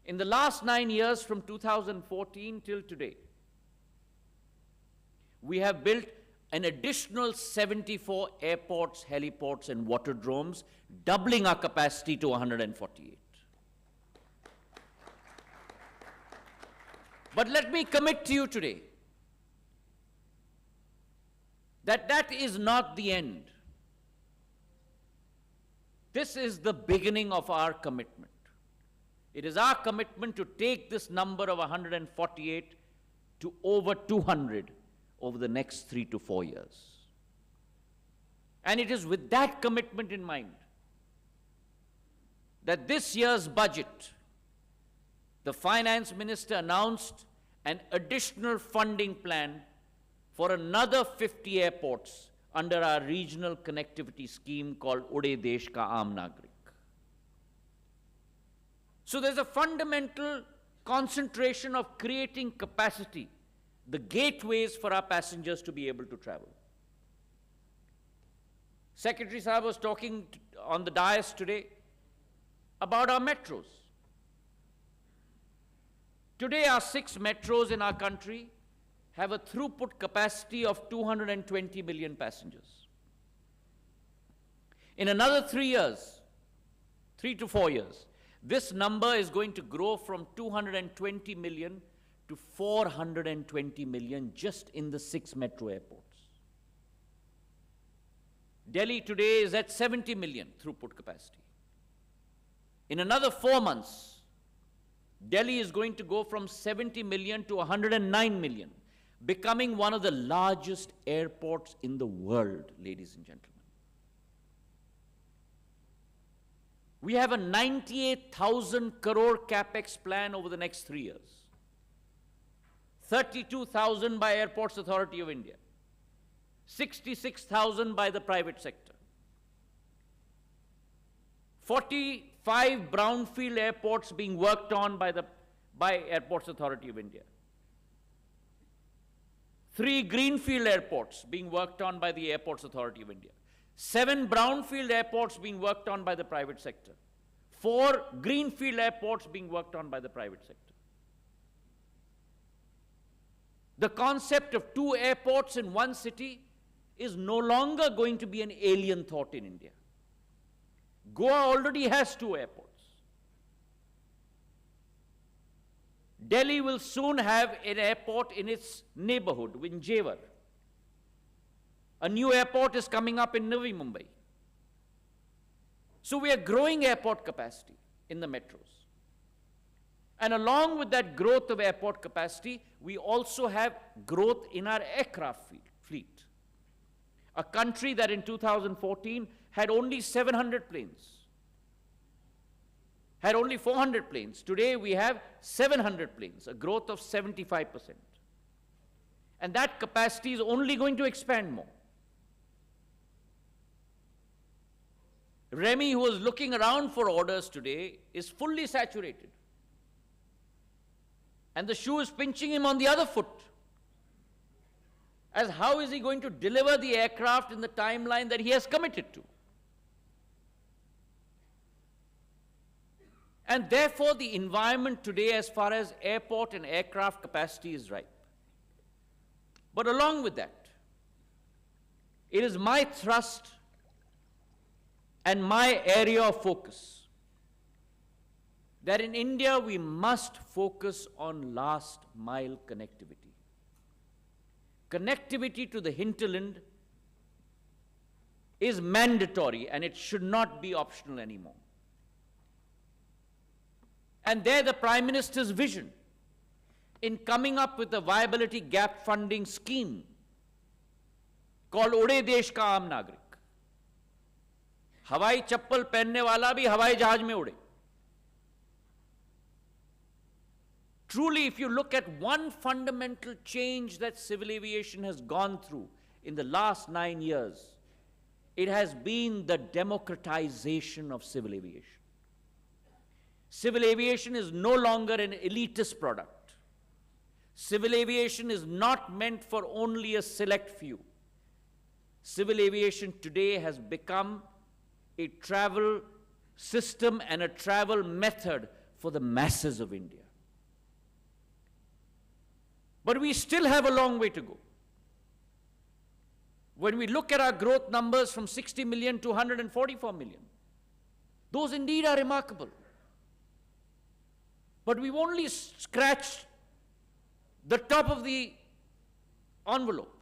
In the last 9 years, from 2014 till today, we have built an additional 74 airports, heliports, and waterdromes, doubling our capacity to 148. But let me commit to you today that that is not the end. This is the beginning of our commitment. It is our commitment to take this number of 148 to over 200 over the next 3 to 4 years. And it is with that commitment in mind that this year's budget, the Finance Minister announced an additional funding plan for another 50 airports under our regional connectivity scheme called Ude Desh Ka Aam Nagrik. So there's a fundamental concentration of creating capacity, the gateways for our passengers to be able to travel. Secretary Sahab was talking on the dais today about our metros. Today, our 6 metros in our country have a throughput capacity of 220 million passengers. In another 3 years, 3 to 4 years, this number is going to grow from 220 million to 420 million just in the 6 metro airports. Delhi today is at 70 million throughput capacity. In another 4 months, Delhi is going to go from 70 million to 109 million, becoming one of the largest airports in the world, ladies and gentlemen. We have a 98,000 crore capex plan over the next 3 years. 32,000 by Airports Authority of India, 66,000 by the private sector. 45 brownfield airports being worked on by Airports Authority of India. 3 greenfield airports being worked on by the Airports Authority of India. 7 brownfield airports being worked on by the private sector. 4 greenfield airports being worked on by the private sector. The concept of two airports in one city is no longer going to be an alien thought in India. Goa already has two airports. Delhi will soon have an airport in its neighborhood, in Jewar. A new airport is coming up in Navi Mumbai. So we are growing airport capacity in the metros. And along with that growth of airport capacity, we also have growth in our aircraft fleet. A country that in 2014 had only 700 planes, had only 400 planes. Today we have 700 planes, a growth of 75%. And that capacity is only going to expand more. Remy, who is looking around for orders today, is fully saturated. And the shoe is pinching him on the other foot. As how is he going to deliver the aircraft in the timeline that he has committed to? And therefore, the environment today as far as airport and aircraft capacity is ripe. But along with that, it is my thrust and my area of focus that in India we must focus on last mile connectivity. Connectivity to the hinterland is mandatory and it should not be optional anymore. And there the Prime Minister's vision in coming up with a viability gap funding scheme called Ude Desh Ka Aam Nagrik. हवाई चप्पल पहनने वाला भी हवाई जहाज में उड़े. Truly, if you look at one fundamental change that civil aviation has gone through in the last 9 years, it has been the democratization of civil aviation. Civil aviation is no longer an elitist product. Civil aviation is not meant for only a select few. Civil aviation today has become a travel system and a travel method for the masses of India. But we still have a long way to go. When we look at our growth numbers from 60 million to 144 million, those indeed are remarkable. But we've only scratched the top of the envelope.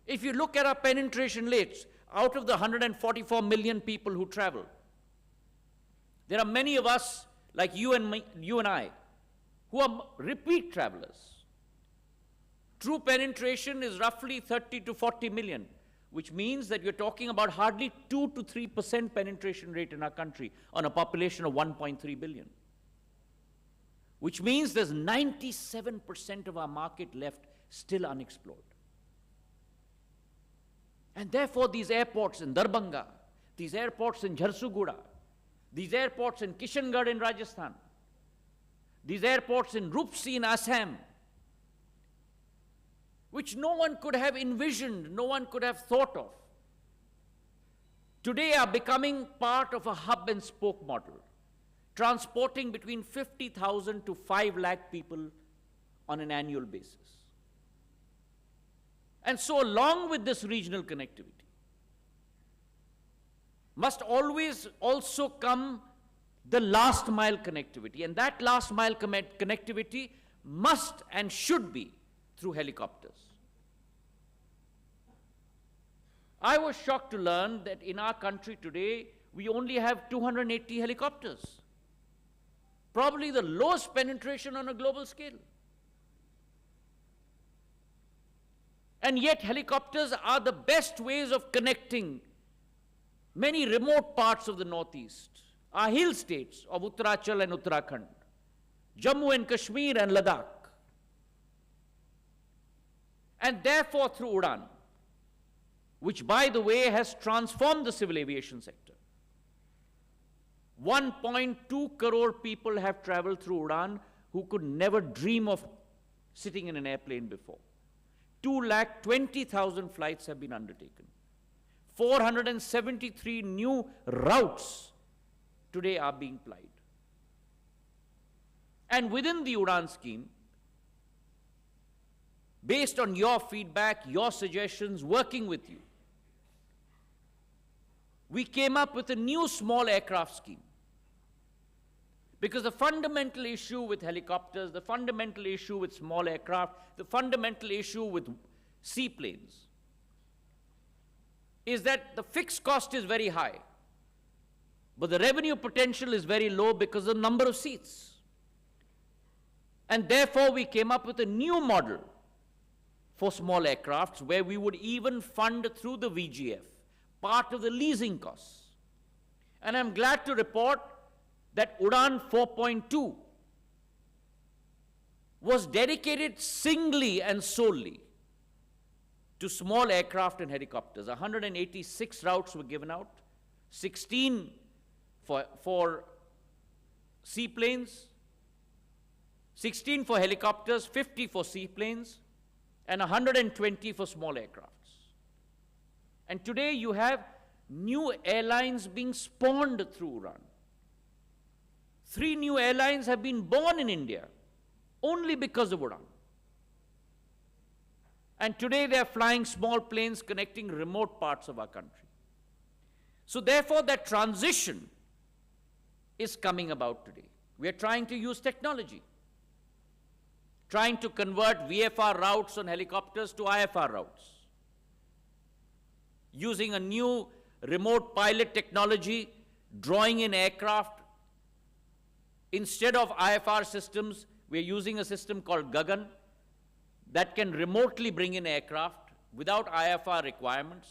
If you look at our penetration rates, out of the 144 million people who travel, there are many of us, like you and I, who are repeat travelers. True penetration is roughly 30 to 40 million, which means that you're talking about hardly 2 to 3% penetration rate in our country on a population of 1.3 billion. Which means there's 97% of our market left still unexplored. And therefore these airports in Darbhanga, these airports in Jharsuguda, these airports in Kishangarh in Rajasthan, these airports in Rupsi in Assam, which no one could have envisioned, no one could have thought of, today are becoming part of a hub and spoke model, transporting between 50,000 to 5 lakh people on an annual basis. And so along with this regional connectivity, must always also come the last mile connectivity. And that last mile connectivity must and should be through helicopters. I was shocked to learn that in our country today, we only have 280 helicopters. Probably the lowest penetration on a global scale. And yet helicopters are the best ways of connecting many remote parts of the Northeast, our hill states of Uttarachal and Uttarakhand, Jammu and Kashmir and Ladakh. And therefore through Udan, which by the way has transformed the civil aviation sector. 1.2 crore people have traveled through Udan who could never dream of sitting in an airplane before. 220,000 flights have been undertaken. 473 new routes today are being plied. And within the Udan scheme, based on your feedback, your suggestions, working with you, we came up with a new small aircraft scheme. Because the fundamental issue with helicopters, the fundamental issue with small aircraft, the fundamental issue with seaplanes is that the fixed cost is very high, but the revenue potential is very low because of the number of seats. And therefore, we came up with a new model for small aircrafts where we would even fund through the VGF part of the leasing costs. And I'm glad to report that Udan 4.2 was dedicated singly and solely to small aircraft and helicopters. 186 routes were given out, 16 for seaplanes, 16 for helicopters, 50 for seaplanes, and 120 for small aircrafts. And today you have new airlines being spawned through Udan. 3 new airlines have been born in India only because of Udan. And today they are flying small planes connecting remote parts of our country. So therefore that transition is coming about today. We are trying to use technology, trying to convert VFR routes on helicopters to IFR routes, using a new remote pilot technology, drawing in aircraft. Instead of IFR systems, we are using a system called Gagan that can remotely bring in aircraft without IFR requirements.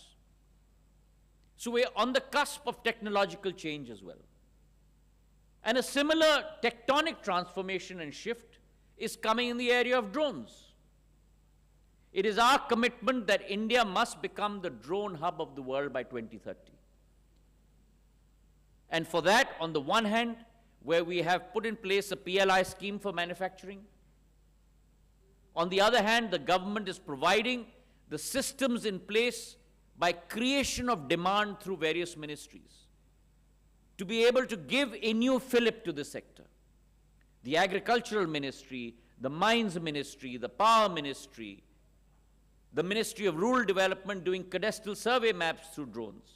So we're on the cusp of technological change as well. And a similar tectonic transformation and shift is coming in the area of drones. It is our commitment that India must become the drone hub of the world by 2030. And for that, on the one hand, where we have put in place a PLI scheme for manufacturing. On the other hand, the government is providing the systems in place by creation of demand through various ministries to be able to give a new fillip to the sector. The Agricultural Ministry, the Mines Ministry, the Power Ministry, the Ministry of Rural Development doing cadastral survey maps through drones.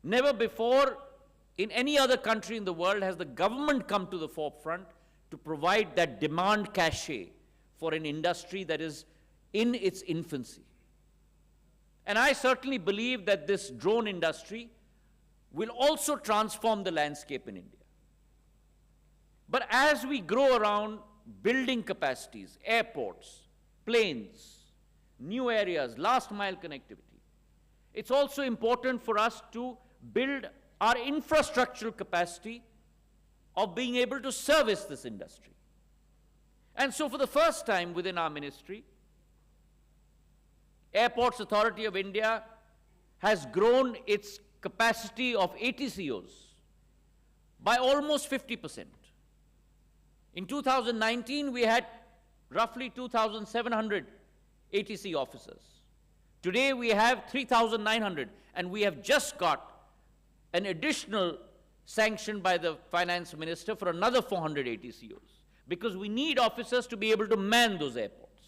Never before in any other country in the world has the government come to the forefront to provide that demand cachet for an industry that is in its infancy. And I certainly believe that this drone industry will also transform the landscape in India. But as we grow around building capacities, airports, planes, new areas, last mile connectivity, it's also important for us to build our infrastructural capacity of being able to service this industry. And so for the first time within our ministry, Airports Authority of India has grown its capacity of ATCOs by almost 50%. In 2019, we had roughly 2,700 ATC officers. Today, we have 3,900, and we have just got an additional sanction by the finance minister for another 400 ATCOs, because we need officers to be able to man those airports.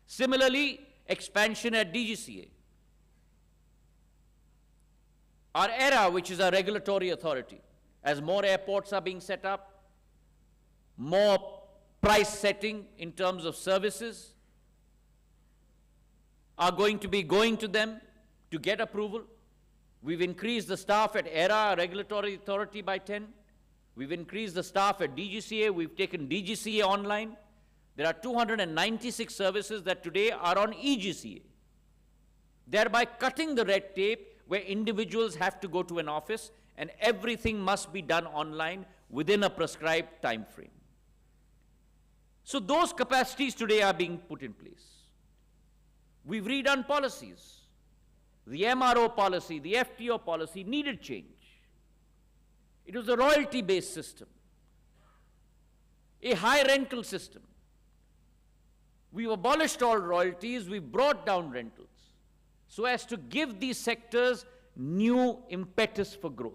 Similarly, expansion at DGCA. Our ERA, which is our regulatory authority, as more airports are being set up, more price setting in terms of services are going to be going to them to get approval. We've increased the staff at ERA, our regulatory authority, by 10. We've increased the staff at DGCA. We've taken DGCA online. There are 296 services that today are on EGCA, thereby cutting the red tape where individuals have to go to an office and everything must be done online within a prescribed time frame. So those capacities today are being put in place. We've redone policies. The MRO policy, the FTO policy needed change. It was a royalty-based system, a high rental system. We've abolished all royalties, we've brought down rentals so as to give these sectors new impetus for growth.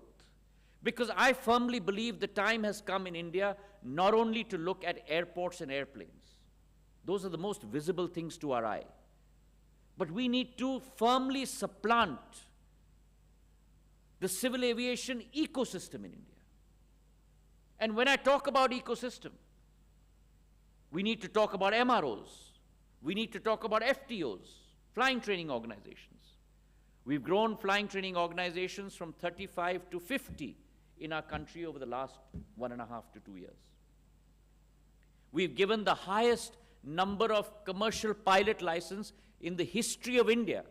Because I firmly believe the time has come in India not only to look at airports and airplanes, Those are the most visible things to our eye. But we need to firmly supplant the civil aviation ecosystem in India. And when I talk about ecosystem, we need to talk about MROs. We need to talk about FTOs, flying training organizations. We've grown flying training organizations from 35 to 50 in our country over the last 1.5 to 2 years. We've given the highest number of commercial pilot license in the history of India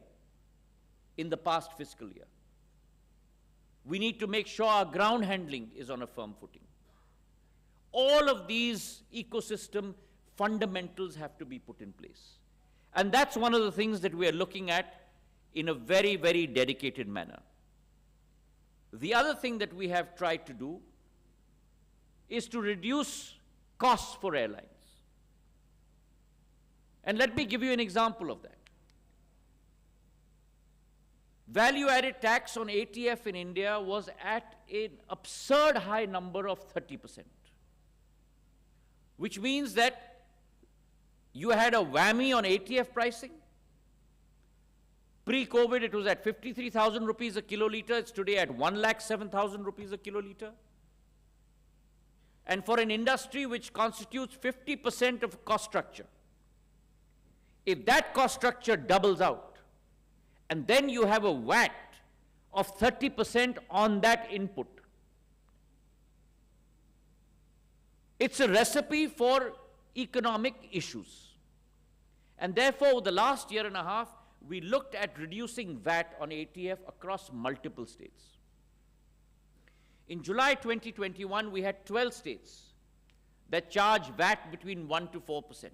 in the past fiscal year. We need to make sure our ground handling is on a firm footing. All of these ecosystem fundamentals have to be put in place. And that's one of the things that we are looking at in a very, very dedicated manner. The other thing that we have tried to do is to reduce costs for airlines. And let me give you an example of that. Value-added tax on ATF in India was at an absurd high number of 30%, which means that you had a whammy on ATF pricing. Pre-COVID, it was at 53,000 rupees a kiloliter. It's today at 1,07,000 rupees a kiloliter. And for an industry which constitutes 50% of cost structure, if that cost structure doubles out, and then you have a VAT of 30% on that input, it's a recipe for economic issues. And therefore, over the last 1.5 years, we looked at reducing VAT on ATF across multiple states. In July 2021, we had 12 states that charge VAT between 1% to 4%.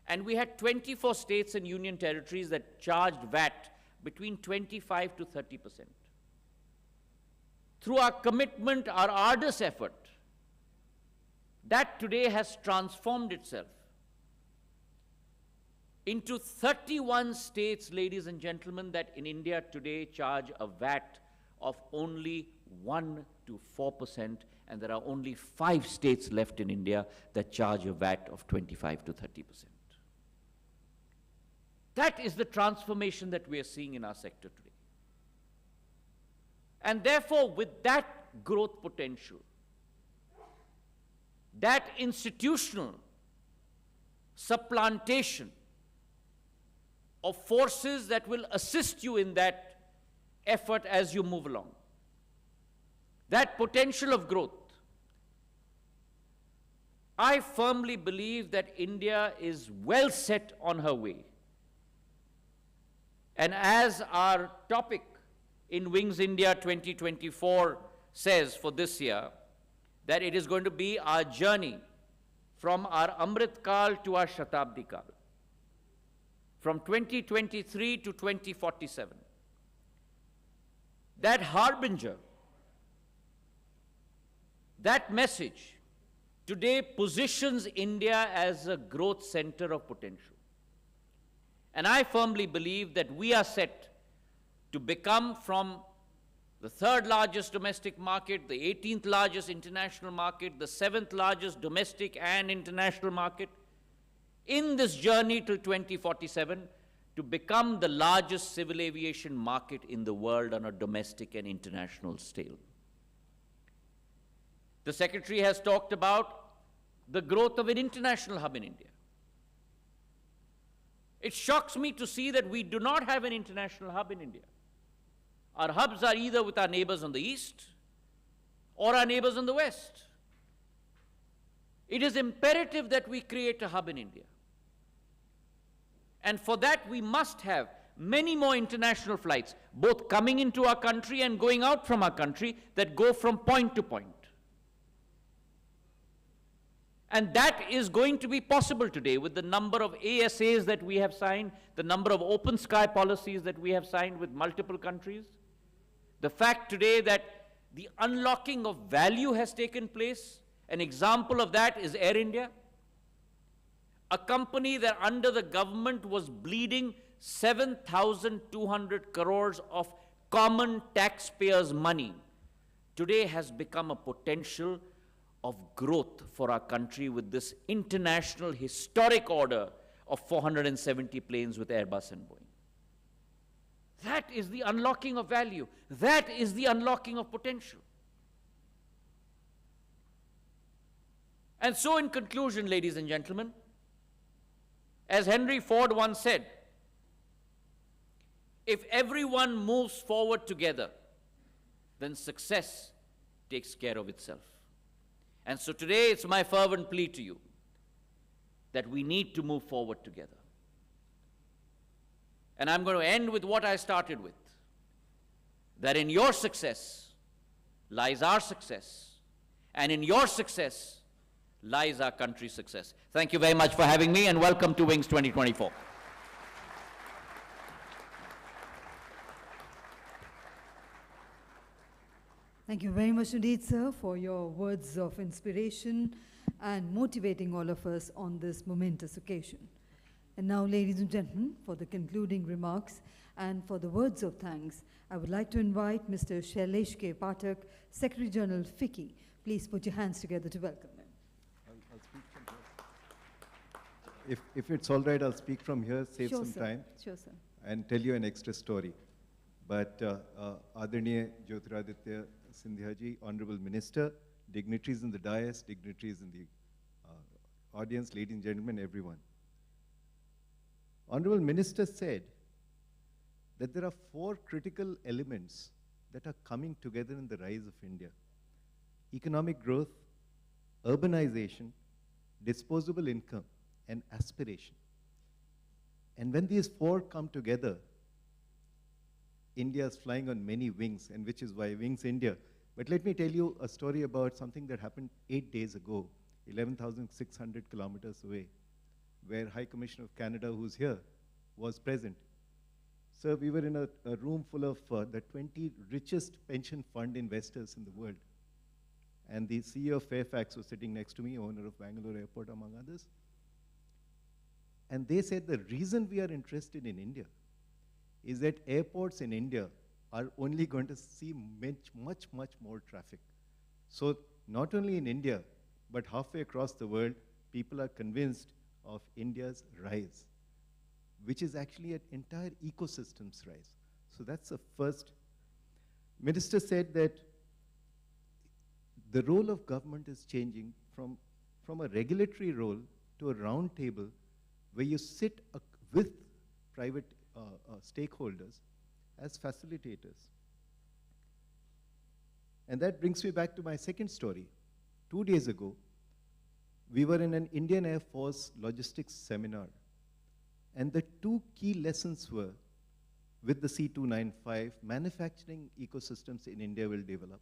And we had 24 states and union territories that charged VAT between 25 to 30%. Through our commitment, our arduous effort, that today has transformed itself into 31 states, ladies and gentlemen, that in India today charge a VAT of only 1% to 4%, and there are only 5 states left in India that charge a VAT of 25 to 30%. That is the transformation that we are seeing in our sector today. And therefore, with that growth potential, that institutional supplantation of forces that will assist you in that effort as you move along, that potential of growth, I firmly believe that India is well set on her way. And as our topic in Wings India 2024 says for this year, that it is going to be our journey from our Amrit Kal to our Shatabdi Kal, from 2023 to 2047. That harbinger, that message today positions India as a growth center of potential. And I firmly believe that we are set to become from the 3rd largest domestic market, the 18th largest international market, the 7th largest domestic and international market, in this journey till 2047, to become the largest civil aviation market in the world on a domestic and international scale. The Secretary has talked about the growth of an international hub in India. It shocks me to see that we do not have an international hub in India. Our hubs are either with our neighbors on the east or our neighbors on the west. It is imperative that we create a hub in India. And for that, we must have many more international flights, both coming into our country and going out from our country, that go from point to point. And that is going to be possible today with the number of ASAs that we have signed, the number of open sky policies that we have signed with multiple countries. The fact today that the unlocking of value has taken place. An example of that is Air India, a company that under the government was bleeding 7,200 crores of common taxpayers' money, today has become a potential of growth for our country with this international historic order of 470 planes with Airbus and Boeing. That is the unlocking of value. That is the unlocking of potential. And so in conclusion, ladies and gentlemen, as Henry Ford once said, if everyone moves forward together, then success takes care of itself. And so today it's my fervent plea to you that we need to move forward together. And I'm going to end with what I started with, that in your success lies our success, and in your success lies our country's success. Thank you very much for having me, and welcome to Wings 2024. Thank you very much indeed, sir, for your words of inspiration and motivating all of us on this momentous occasion. And now, ladies and gentlemen, for the concluding remarks and for the words of thanks, I would like to invite Mr. Shailesh K. Pathak, Secretary General FICCI. Please put your hands together to welcome him. I'll speak from here. If it's all right, I'll speak from here, save Sure, some sir. time, Sure, sir. and tell you an extra story. But Adarniya Jyotiraditya Scindia ji, Honorable Minister, dignitaries in the dais, dignitaries in the audience, ladies and gentlemen, everyone. Honorable Minister said that there are 4 critical elements that are coming together in the rise of India: economic growth, urbanization, disposable income, and aspiration. And when these 4 come together, India is flying on many wings, and which is why Wings India. But let me tell you a story about something that happened 8 days ago, 11,600 kilometers away, where High Commissioner of Canada, who's here, was present. Sir, we were in a room full of the 20 richest pension fund investors in the world. And the CEO of Fairfax was sitting next to me, owner of Bangalore Airport, among others. And they said the reason we are interested in India is that airports in India are only going to see much more traffic. So not only in India, but halfway across the world, people are convinced of India's rise, which is actually an entire ecosystem's rise. So that's the first. Minister said that the role of government is changing from a regulatory role to a round table where you sit with private stakeholders as facilitators. And that brings me back to my second story. 2 days ago, we were in an Indian Air Force logistics seminar. And the 2 key lessons were, with the C295, manufacturing ecosystems in India will develop.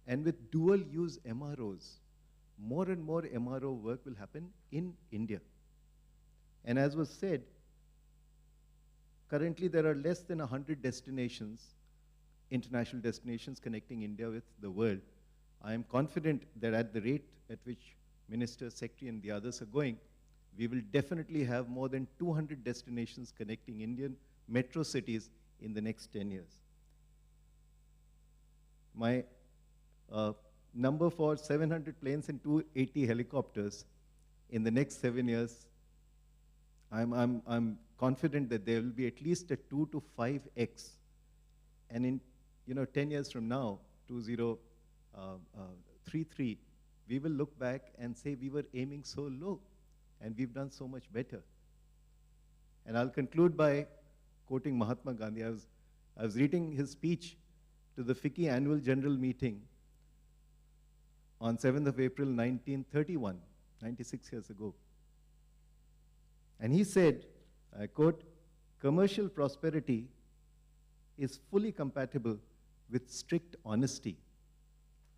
And with dual-use MROs, more and more MRO work will happen in India. And as was said, currently there are less than 100 destinations, international destinations connecting India with the world. I am confident that at the rate at which Minister, Secretary, and the others are going, we will definitely have more than 200 destinations connecting Indian metro cities in the next 10 years. My number for 700 planes and 280 helicopters in the next 7 years, I'm confident that there will be at least a 2 to 5x. And in 10 years from now, 2033, we will look back and say we were aiming so low, and we've done so much better. And I'll conclude by quoting Mahatma Gandhi. I was reading his speech to the FICCI annual general meeting on 7th of April 1931, 96 years ago. And he said, I quote, "Commercial prosperity is fully compatible with strict honesty."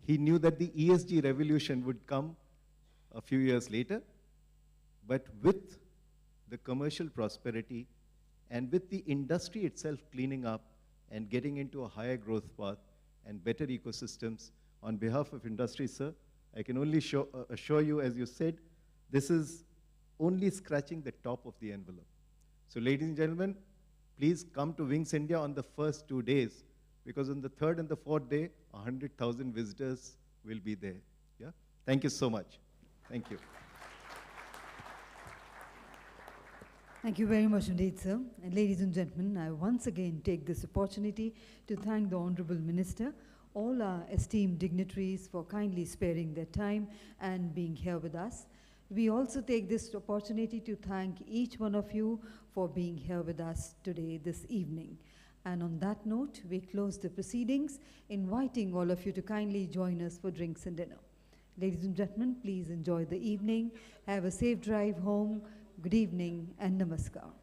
He knew that the ESG revolution would come a few years later, but with the commercial prosperity and with the industry itself cleaning up and getting into a higher growth path and better ecosystems, on behalf of industry, sir, I can only assure you, as you said, this is only scratching the top of the envelope. So ladies and gentlemen, please come to Wings India on the first 2 days, because on the 3rd and the 4th day, 100,000 visitors will be there. Yeah? Thank you so much. Thank you. Thank you very much indeed, sir. And ladies and gentlemen, I once again take this opportunity to thank the Honorable Minister, all our esteemed dignitaries for kindly sparing their time and being here with us. We also take this opportunity to thank each one of you for being here with us today, this evening. And on that note, we close the proceedings, inviting all of you to kindly join us for drinks and dinner. Ladies and gentlemen, please enjoy the evening. Have a safe drive home. Good evening and namaskar.